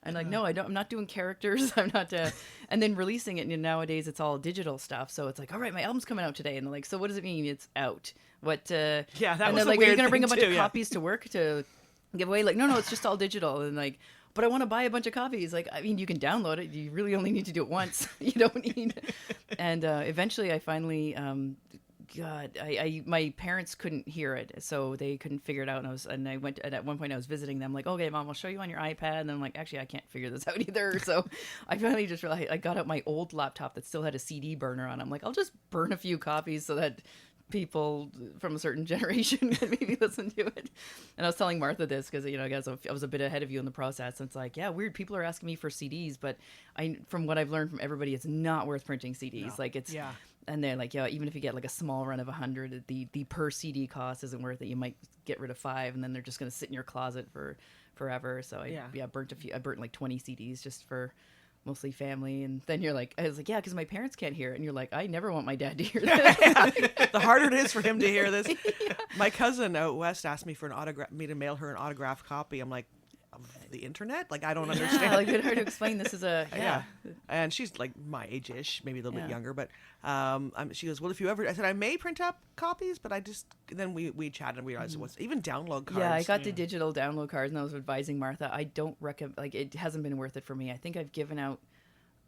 And like, no, I'm not doing characters. I'm not. And then releasing it. And nowadays it's all digital stuff. So it's like, all right, my album's coming out today. And they're like, so what does it mean? It's out. What? That and was they're like, a are you weird going to bring a thing bunch too, of copies to work to give away? Like, no, it's just all digital. And like, but I want to buy a bunch of copies. Like, I mean, you can download it. You really only need to do it once. You don't need. And eventually, I finally. My parents couldn't hear it, so they couldn't figure it out. And I went, and at one point I was visiting them, like, okay, Mom, I'll show you on your iPad. And I'm like, actually, I can't figure this out either. So I finally just realized, I got out my old laptop that still had a CD burner on. I'm like, I'll just burn a few copies so that people from a certain generation can maybe listen to it. And I was telling Martha this because, I guess I was a bit ahead of you in the process. And it's like, yeah, weird. People are asking me for CDs, but from what I've learned from everybody, it's not worth printing CDs. No. Like it's, and they're like, yeah, even if you get like a small run of 100, the per CD cost isn't worth it. You might get rid of 5 and then they're just going to sit in your closet for forever. So I burnt like 20 CDs just for mostly family. And then you're like, I was like, yeah, because my parents can't hear it. And you're like, I never want my dad to hear this. The harder it is for him to hear this. My cousin out west asked me for me to mail her an autographed copy. I'm like, of the internet? Like, I don't understand. Yeah, like, it's hard to explain. This is and she's like my age-ish, maybe a little bit younger, but she goes, well, if you ever, I said, I may print up copies, but then we chatted and we realized it was even download cards. Yeah, I got the digital download cards and I was advising Martha, I don't recommend, like, it hasn't been worth it for me. I think I've given out,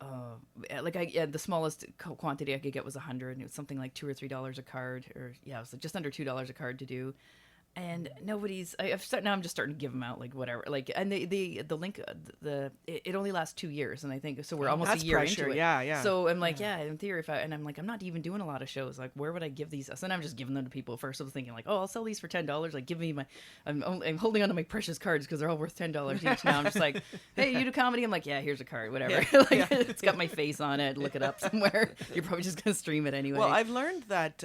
the smallest quantity I could get was 100, and it was something like $2 or $3 a card, or it was just under $2 a card to do. and nobody's. Now I'm just starting to give them out, like whatever, like, and the link, it only lasts 2 years, and I think so. We're almost That's a year pressure. into it. Yeah. So I'm like, in theory, I'm like, I'm not even doing a lot of shows. Like, where would I give these? So then I'm just giving them to people. First, I was thinking like, oh, I'll sell these for $10. Like, give me my. I'm holding onto my precious cards because they're all worth $10 each. Now I'm just like, hey, you do comedy? I'm like, yeah, here's a card, whatever. Like, it's got my face on it. Look it up somewhere. You're probably just gonna stream it anyway. Well, I've learned that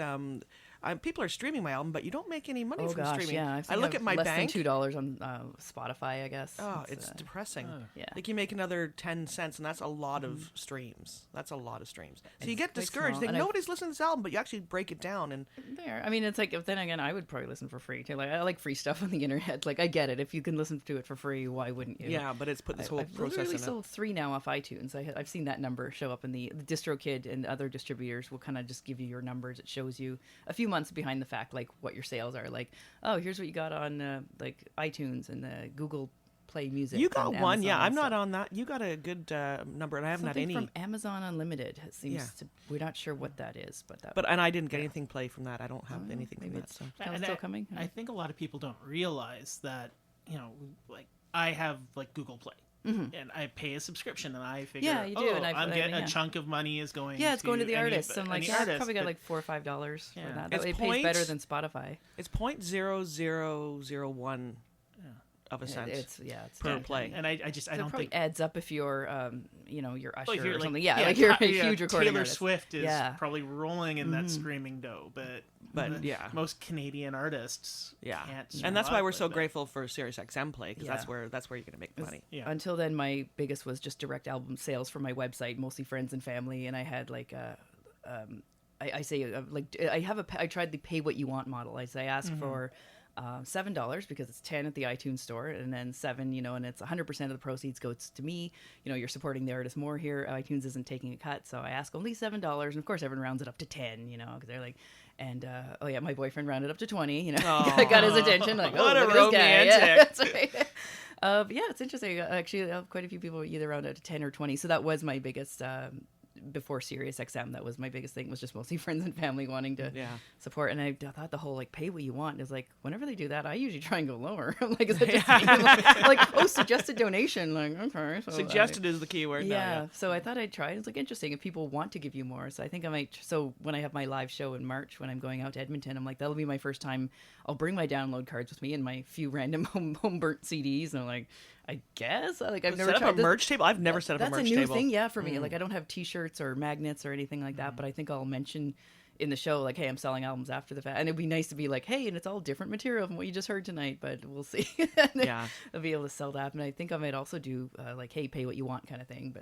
people are streaming my album, but you don't make any money from streaming. Yeah, I look at my less bank. than $2 on Spotify, I guess. Oh, it's depressing. yeah. Like you make another 10 cents, and that's a lot of streams. That's a lot of streams. So you get quite discouraged. small, Think and nobody's listening to this album, but you actually break it down, and There. I mean, it's like, then again, I would probably listen for free too. Like, I like free stuff on the internet. Like, I get it. If you can listen to it for free, why wouldn't you? yeah, but it's put this whole I've process literally in. sold 3 now off iTunes. I've seen that number show up in the DistroKid, and other distributors will kind of just give you your numbers. It shows you a few months behind the fact, like what your sales are. Like, oh, here's what you got on like iTunes and Google Play Music. You got and one, yeah. Amazon I'm not stuff. on that. You got a good number, and I haven't Something had any. from Amazon Unlimited. It seems Yeah. to. We're not sure what that is, but that. But and I didn't get anything play from that. I don't have anything from maybe that. it's So. still coming. I think a lot of people don't realize that, like I have like Google Play. And I pay a subscription, and I figure, Yeah, you do, and I'm I getting yeah. a chunk of money is going. Yeah, it's going to the any artists. I'm like, any yeah, I artist, probably got but- like $4 or $5 Yeah. for that. It's It pays point- better than Spotify. It's 0.0001 of a cent It's per tiny. play. and I just So I it don't probably think. adds up if you're, your Usher Well, if you're or like, something. Yeah, like you're a huge recording Taylor artist. Swift is Yeah. probably rolling in that streaming dough, but yeah. most Canadian artists Yeah, can't. and that's why survive we're like so that. grateful for SiriusXM Play, because that's Yeah. where you're gonna make money. Yeah. Until then, my biggest was just direct album sales for my website, mostly friends and family, and I had like I tried the pay what you want model. I ask for $7 because it's 10 at the iTunes store, and then 7, and it's 100% of the proceeds goes to me. You're supporting the artist more here. iTunes isn't taking a cut, so I ask only $7, and of course everyone rounds it up to 10. Because they're like, and my boyfriend rounded up to 20. Got his attention. Like, What oh, a look at this guy. Yeah, romantic. that's right. Yeah, it's interesting. Actually, quite a few people either round up to 10 or 20. So that was my biggest. Before SiriusXM, that was my biggest thing, was just mostly friends and family wanting to support. And I thought the whole like pay what you want is like, whenever they do that, I usually try and go lower. Like, is it just like, suggested donation? Like, okay, so Suggested is the key word. yeah. So I thought I'd try. It's like interesting if people want to give you more. So I think I might. So when I have my live show in March, when I'm going out to Edmonton, I'm like, that'll be my first time. I'll bring my download cards with me and my few random home burnt CDs. And I'm like, I guess I've never Set up tried a merch table. I've never set up a That's merch a new table. thing, yeah, for me. Like, I don't have T-shirts or magnets or anything like that, but I think I'll mention in the show, like, hey, I'm selling albums after the fact, and it'd be nice to be like, hey, and it's all different material from what you just heard tonight, but we'll see. Yeah. I'll be able to sell that, and I think I might also do like, hey, pay what you want kind of thing,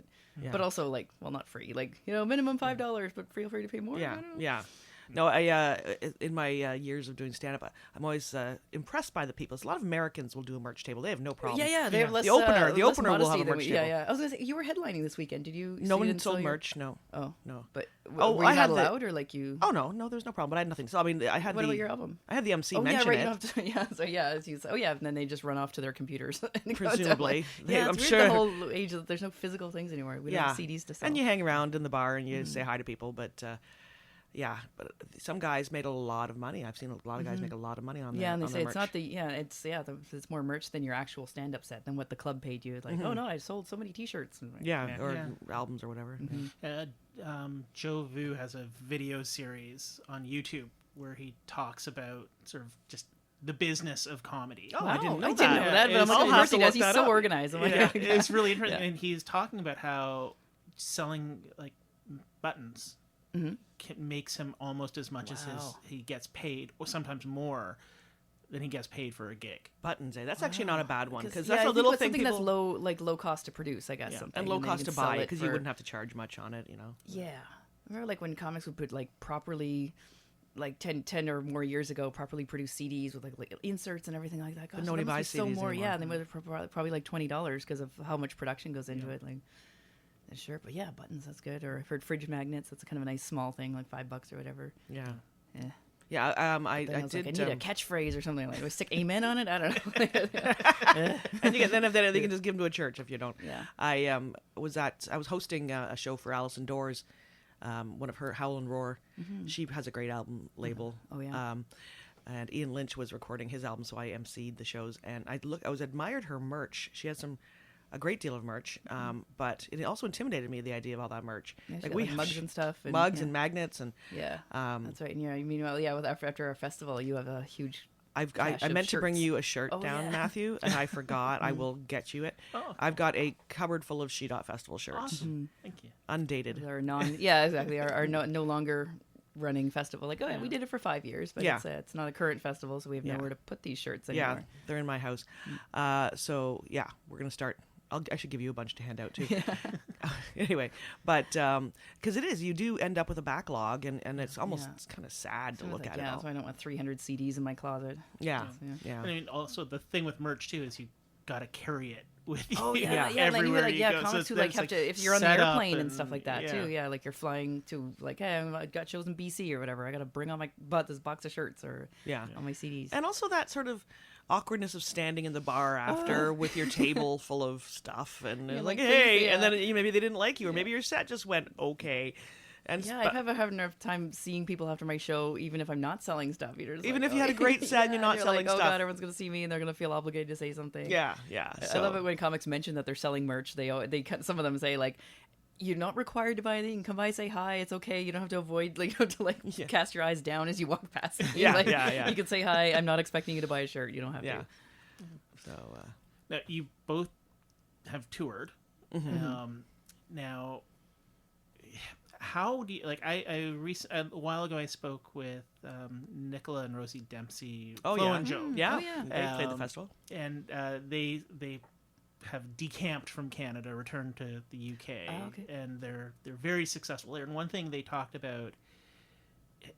but also like, well, not free, like, minimum $5, but feel free to pay more. I Yeah, don't know. yeah. No, I in my years of doing stand-up, I'm always impressed by the people. A lot of Americans will do a merch table. They have no problem. Yeah, they have less. The opener less will have a modesty than merch we- table. Yeah. I was gonna say, you were headlining this weekend. Did you? No so you one didn't sold sell your- merch. No. Oh No. but Oh, were you I not had the- allowed, or like you? Oh no, there's no problem. But I had nothing. So I mean, I had What the. about your album? I had the MC Oh yeah, mention right. it. You don't have to, yeah. So yeah, and then they just run off to their computers. And go down. Presumably. Yeah, I'm it's weird, sure. the whole age. There's no physical things anymore. We don't Yeah. have CDs to sell. And you hang around in the bar and you say hi to people, but. Yeah, but some guys made a lot of money. I've seen a lot of guys make a lot of money on yeah, and they on say their it's merch. not it's more merch than your actual stand-up set than what the club paid you. It's like, oh no, I sold so many T-shirts. And like, Yeah, or Yeah. albums or whatever. Joe Vu has a video series on YouTube where he talks about sort of just the business of comedy. Oh, wow, I didn't know I didn't know that, but I'm It's- like, I'll of have course to he does. look He's that so up. organized. I'm like, Yeah, it's really interesting, Yeah. and he's talking about how selling like buttons makes him almost as much as Wow. he gets paid, or sometimes more than he gets paid for a gig. Buttons, That's actually not a bad one because yeah, that's I a think little that's thing something people that's low cost to produce, I guess. Yeah. Something, and low then you cost can to sell buy it because you for- wouldn't have to charge much on it. Yeah. I remember like when comics would put like properly, like 10 or more years ago, properly produced CDs with like inserts and everything like that. Gosh, nobody that must buys be so CDs more. anymore. Yeah, they would have probably like $20 because of how much production goes into it. Like, sure, but yeah, buttons, that's good. Or I've heard fridge magnets. That's kind of a nice small thing, like $5 or whatever. Yeah. Yeah. Yeah, I Then I was did. like, I need a catchphrase or something like. Do I stick amen on it? I don't know. and you get, then if they can just give them to a church if you don't. Yeah. I was hosting a show for Alison Doors, one of her Howl and Roar. She has a great album label. Oh, yeah. and Ian Lynch was recording his album, so I emceed the shows. And I was admired her merch. She had a great deal of merch, but it also intimidated me, the idea of all that merch. Yeah, like mugs and stuff. And, mugs and magnets and that's right. And yeah, meanwhile, after our festival, you have a huge. I meant to bring you a shirt down, yeah. Matthew, and I forgot. I will get you it. Oh. I've got a cupboard full of She Dot Festival shirts, Awesome. Thank you. undated. Our exactly. Our no longer running festival. Like, we did it for 5 years, but it's not a current festival, so we have nowhere to put these shirts anymore. Yeah, they're in my house. So yeah, we're gonna start. I should give you a bunch to hand out too. Anyway, but because you do end up with a backlog, and it's almost it's kind of sad to look at it all. That's why I don't want 300 CDs in my closet. Yeah. I mean, also the thing with merch too is you got to carry it with you. Oh yeah. Everywhere you go. Comics So who have like to, if you're on the airplane and stuff like that yeah. too. Yeah, like you're flying to hey, I got shows in BC or whatever. I got to bring on this box of shirts or all my CDs. And also that sort of awkwardness of standing in the bar after with your table full of stuff and like, hey, and then maybe they didn't like you, or maybe your set just went okay. And I have a enough time seeing people after my show, even if I'm not selling stuff. Even if you had a great set and you're not selling stuff. Oh stuff. God, everyone's gonna see me and they're gonna feel obligated to say something. Yeah. I love it when comics mention that they're selling merch. They some of them say like, you're not required to buy anything. Come by, say hi. It's okay. You don't have to avoid cast your eyes down as you walk past me. You can say hi. I'm not expecting you to buy a shirt. You don't have to. So now you both have toured. Now, how do you a while ago I spoke with Nicola and Rosie Dempsey. Flo and Joe. They played the festival, and they have decamped from Canada, returned to the UK, and they're very successful there. And one thing they talked about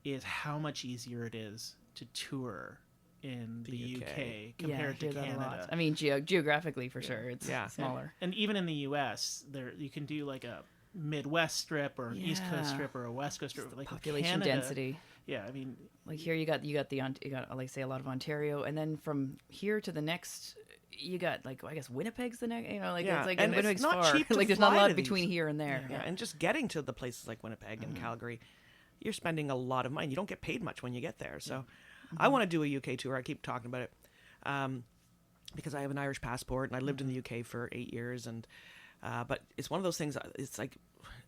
is how much easier it is to tour in the UK compared to Canada. I mean, geographically for sure, it's smaller. And even in the US, you can do like a Midwest strip or an East Coast strip or a West Coast strip. Like population Canada, density. Yeah, I mean, like here you got like say a lot of Ontario, and then from here to the next. You got I guess Winnipeg's the next, it's like and Winnipeg's it's not far. cheap to there's not a fly lot to between these. here and there. And just getting to the places like Winnipeg and Calgary, you're spending a lot of money. You don't get paid much when you get there. So I want to do a UK tour. I keep talking about it because I have an Irish passport and I lived in the UK for 8 years. And but it's one of those things. It's like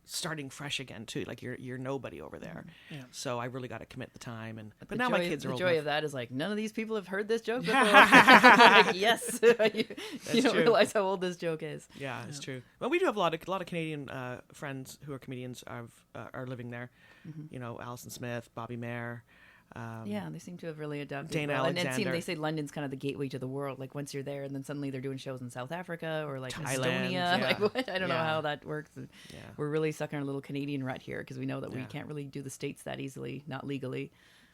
starting fresh again too. Like you're nobody over there. So I really got to commit the time. But now my kids are old the joy enough. of that is like none of these people have heard this joke before. Like, yes, you don't realize how old this joke is. Yeah, it's true. Well, we do have a lot of Canadian friends who are comedians are living there. You know, Alison Smith, Bobby Mayer. They seem to have really adapted. Dana well. Alexander. And they say London's kind of the gateway to the world. Like once you're there, and then suddenly they're doing shows in South Africa or like Thailand, Estonia. Like what? I don't know how that works. Yeah. We're really stuck in our little Canadian rut here because we know that we can't really do the States that easily, not legally.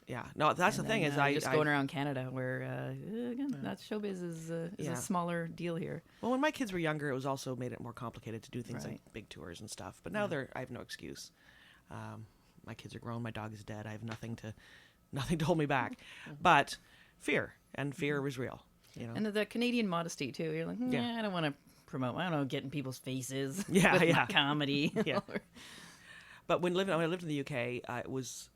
Yeah, no, that's the thing is I just going around Canada where again that showbiz is a smaller deal here. Well, when my kids were younger, it was also made it more complicated to do things like big tours and stuff. But now I have no excuse. My kids are grown. My dog is dead. I have nothing to hold me back. But fear was real. You know, and the Canadian modesty too. You're like, I don't want to promote. I don't know, get in people's faces. with my comedy. But when I lived in the UK, I was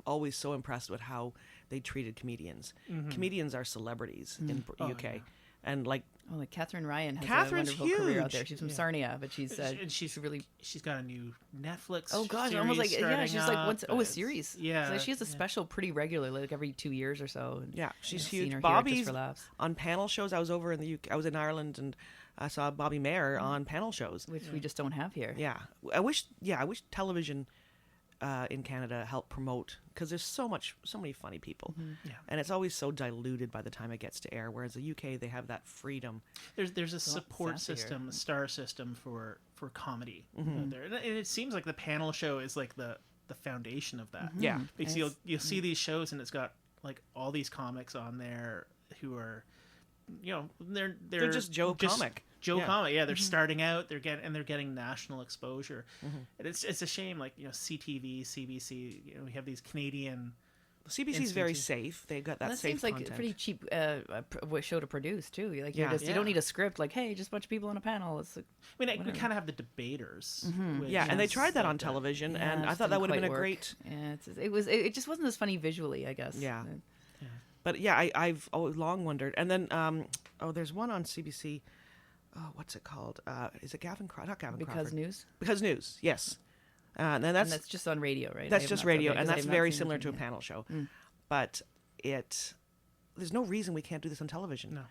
always so impressed with how they treated comedians. Comedians are celebrities in UK, and like Catherine Ryan has Catherine's a wonderful career out huge. there. She's from Sarnia, but she's she's got a new Netflix. Oh gosh, series almost like starting she's up. like once a series. Yeah, so she has a special pretty regularly, like every 2 years or so. And she's I've seen huge. her here Bobby's just for laughs. on panel shows. I was over in the UK. I was in Ireland and I saw Bobby Mayer on panel shows, which we just don't have here. Yeah, I wish television in Canada helped promote, because there's so many funny people, and it's always so diluted by the time it gets to air. Whereas the UK, they have that freedom. There's a support system, a star system for comedy out there, and it seems like the panel show is like the foundation of that. Yeah, because you'll see these shows and it's got like all these comics on there who are, they're just Joe comic. Comic, they're starting out. They're getting national exposure, and it's a shame. Like CTV, CBC, we have these Canadian CBC is very safe. They got that That safe seems like content. a pretty cheap show to produce too. Like Yeah. you don't need a script. Like, hey, just a bunch of people on a panel. It's like, I mean, we kind of have the debaters. which Yeah, and they is tried that like on television, yeah, and it I just thought that didn't would have been quite a work. great. Yeah, it just wasn't as funny visually, I guess. Yeah. But yeah, I've always long wondered. And then, there's one on CBC. Oh, what's it called? Is it Gavin Crawford? Not Gavin Because Crawford. news. Because News, yes. And And that's just on radio, right? I that's have just not- radio, okay, and 'cause I that's have not very seen similar it to a yet. panel show. But there's no reason we can't do this on television. No.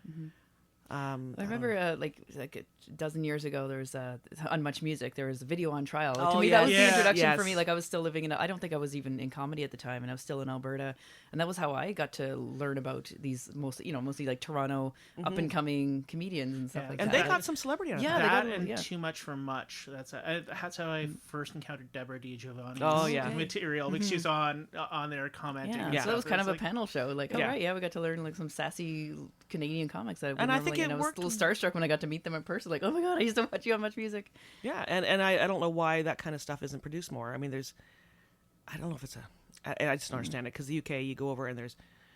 I remember like a dozen years ago, there was on Much Music, there was a video on trial. Like, to Oh, me, that was yes. the introduction for Yes. me. Like I was still living I don't think I was even in comedy at the time, and I was still in Alberta, and that was how I got to learn about these mostly like Toronto up and coming comedians and stuff Yeah. like And that. they got some celebrity on it. Yeah, they That got- and yeah. Too Much for Much. That's how I first encountered Deborah DiGiovanni's Oh, yeah. Okay. material because she was on there commenting. Yeah, and Yeah. so that was stuff. kind It's of like- a panel show. Like, Yeah. all right, yeah, we got to learn like some sassy Canadian comics. That And I think it I was worked. a little starstruck when I got to meet them in person. Like, oh my god, I used to watch you on Much Music. Yeah, and I don't know why that kind of stuff isn't produced more. I mean, I don't know if it's I just don't understand it, because the UK, you go over and there's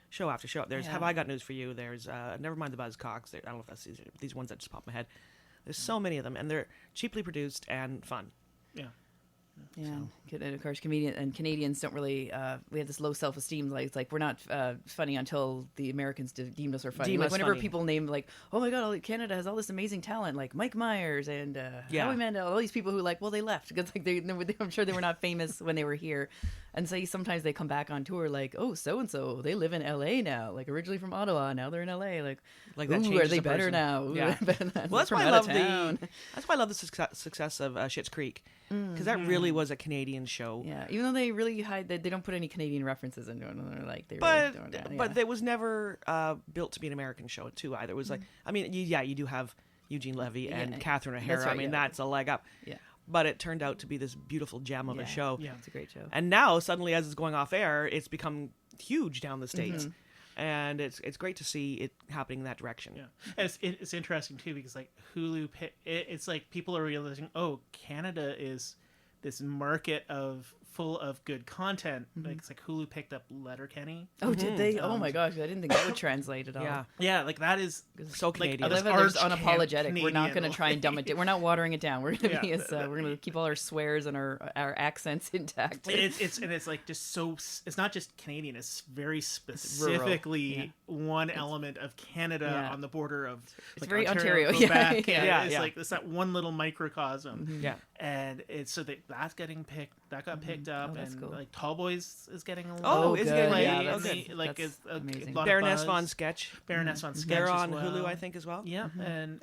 show after show. There's Yeah. Have I Got News for You? There's Never Mind the Buzzcocks. I don't know if that's these ones that just pop in my head. There's so many of them, and they're cheaply produced and fun. Yeah. Yeah, and of course, Canadians don't really. We have this low self-esteem. Like it's like we're not funny until the Americans deemed us are funny. Deem Like us whenever funny. people name like, oh my god, Canada has all this amazing talent, like Mike Myers and Howie Mandel, all these people who like, well, they left because like I'm sure they were not famous when they were here, and so sometimes they come back on tour like, oh, so and so, they live in L.A. now, like originally from Ottawa, now they're in L.A. Like that ooh, changes are they a better person. now? Ooh, Yeah. better than Well, that's from why I out of love town. that's why I love the success of Schitt's Creek, because that really was a Canadian show. Yeah, even though they really hide that they don't put any Canadian references into it. They're like they But really don't, but it was never built to be an American show too either. It was like, I mean, you do have Eugene Levy and Yeah, Catherine O'Hara. that's right, I mean, yeah. that's a leg up. Yeah. But it turned out to be this beautiful gem of a show. Yeah. It's a great show. And now suddenly, as it's going off air, it's become huge down the states, and it's great to see it happening in that direction. Yeah, and it's interesting too because like Hulu, it's like people are realizing, oh, Canada is this market full of good content. Like it's like Hulu picked up Letterkenny. Oh, did they? Oh my gosh, I didn't think that would translate at all. Yeah, Yeah, like that is so like Canadian. I love That's it. There's arch unapologetic. We're not Canadian, going to try and dumb it down. We're not watering it down. We're going to be Yeah. we're going to keep all our swears and our accents intact. it's like just so it's not just Canadian. It's very specifically one element of Canada Yeah. on the border of like, very Ontario. Yeah, Quebec. yeah. It's like it's that one little microcosm. Yeah. And it's so that's getting picked. That got picked up, Oh, that's and cool. like Tallboys is getting a Oh, lot is it of getting- play. yeah, and that's- the- like that's it's a amazing. lot of Baroness buzz. von Sketch. Baroness von Sketch. They're as on well. Hulu, I think, as well. Yeah, and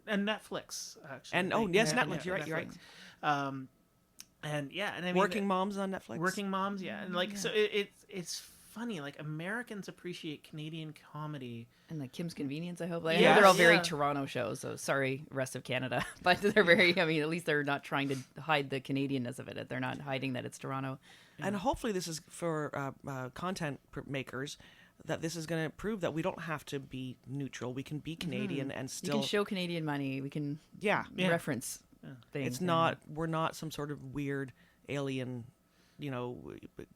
Netflix actually. And yes, Netflix. You're right. You're right. And yeah, and I mean Working Moms on Netflix. Working Moms, yeah, and like so it's funny. Like Americans appreciate Canadian comedy. And like Kim's Convenience, I hope. Like, I Yes, know they're all very yeah. Toronto shows, so sorry, rest of Canada. But they're very, I mean, at least they're not trying to hide the Canadianness of it. They're not hiding that it's Toronto. And hopefully this is for content makers, that this is going to prove that we don't have to be neutral. We can be Canadian and You still. can show Canadian money. We can Yeah. reference things. It's not. We're not some sort of weird alien,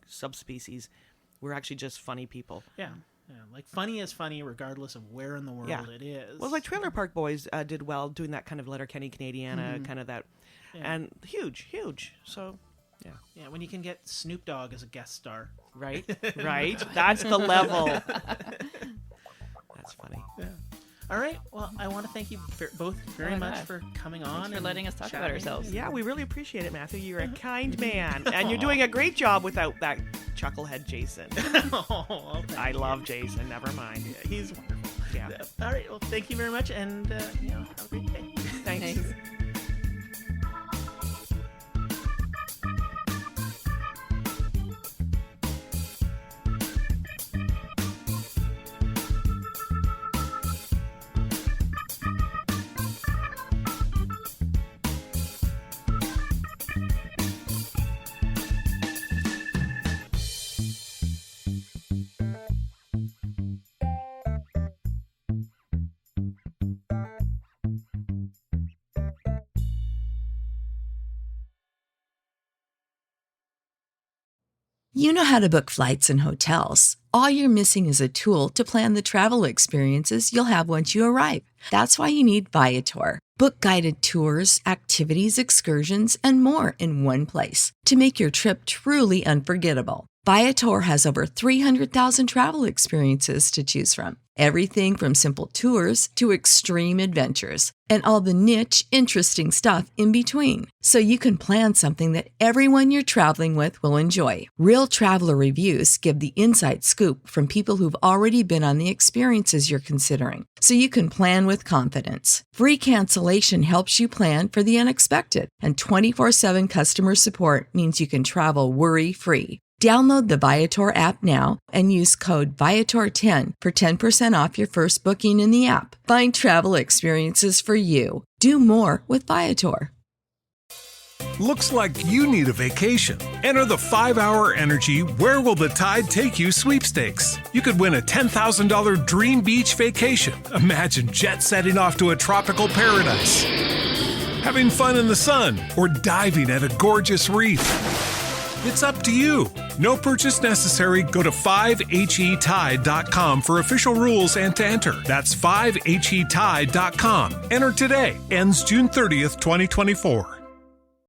subspecies. We're actually just funny people. Yeah, yeah, like funny is funny regardless of where in the world Yeah. it is. Well, like Trailer Park Boys did well doing that kind of Letterkenny Canadiana kind of that, and huge. So, yeah. yeah, when you can get Snoop Dogg as a guest star. Right, right. That's the level. That's funny. All right. Well, I want to thank you both very Oh, much yeah. for coming on for and letting us talk about chatting. ourselves. Yeah, we really appreciate it, Matthew. You're a kind man, and you're doing a great job without that chucklehead Jason. Oh, thank I you. love Jason. Never mind. He's wonderful. Yeah. All right. Well, thank you very much, and have a great day. Thanks. Thanks. You know how to book flights and hotels. All you're missing is a tool to plan the travel experiences you'll have once you arrive. That's why you need Viator. Book guided tours, activities, excursions, and more in one place to make your trip truly unforgettable. Viator has over 300,000 travel experiences to choose from. Everything from simple tours to extreme adventures and all the niche, interesting stuff in between. So you can plan something that everyone you're traveling with will enjoy. Real traveler reviews give the inside scoop from people who've already been on the experiences you're considering. So you can plan with confidence. Free cancellation helps you plan for the unexpected. And 24/7 customer support means you can travel worry-free. Download the Viator app now and use code Viator10 for 10% off your first booking in the app. Find travel experiences for you. Do more with Viator. Looks like you need a vacation. Enter the 5-Hour Energy Where Will the Tide Take You sweepstakes. You could win a $10,000 dream beach vacation. Imagine jet setting off to a tropical paradise, having fun in the sun, or diving at a gorgeous reef. It's up to you. No purchase necessary. Go to 5HETide.com for official rules and to enter. That's 5HETide.com. Enter today. Ends June 30th, 2024.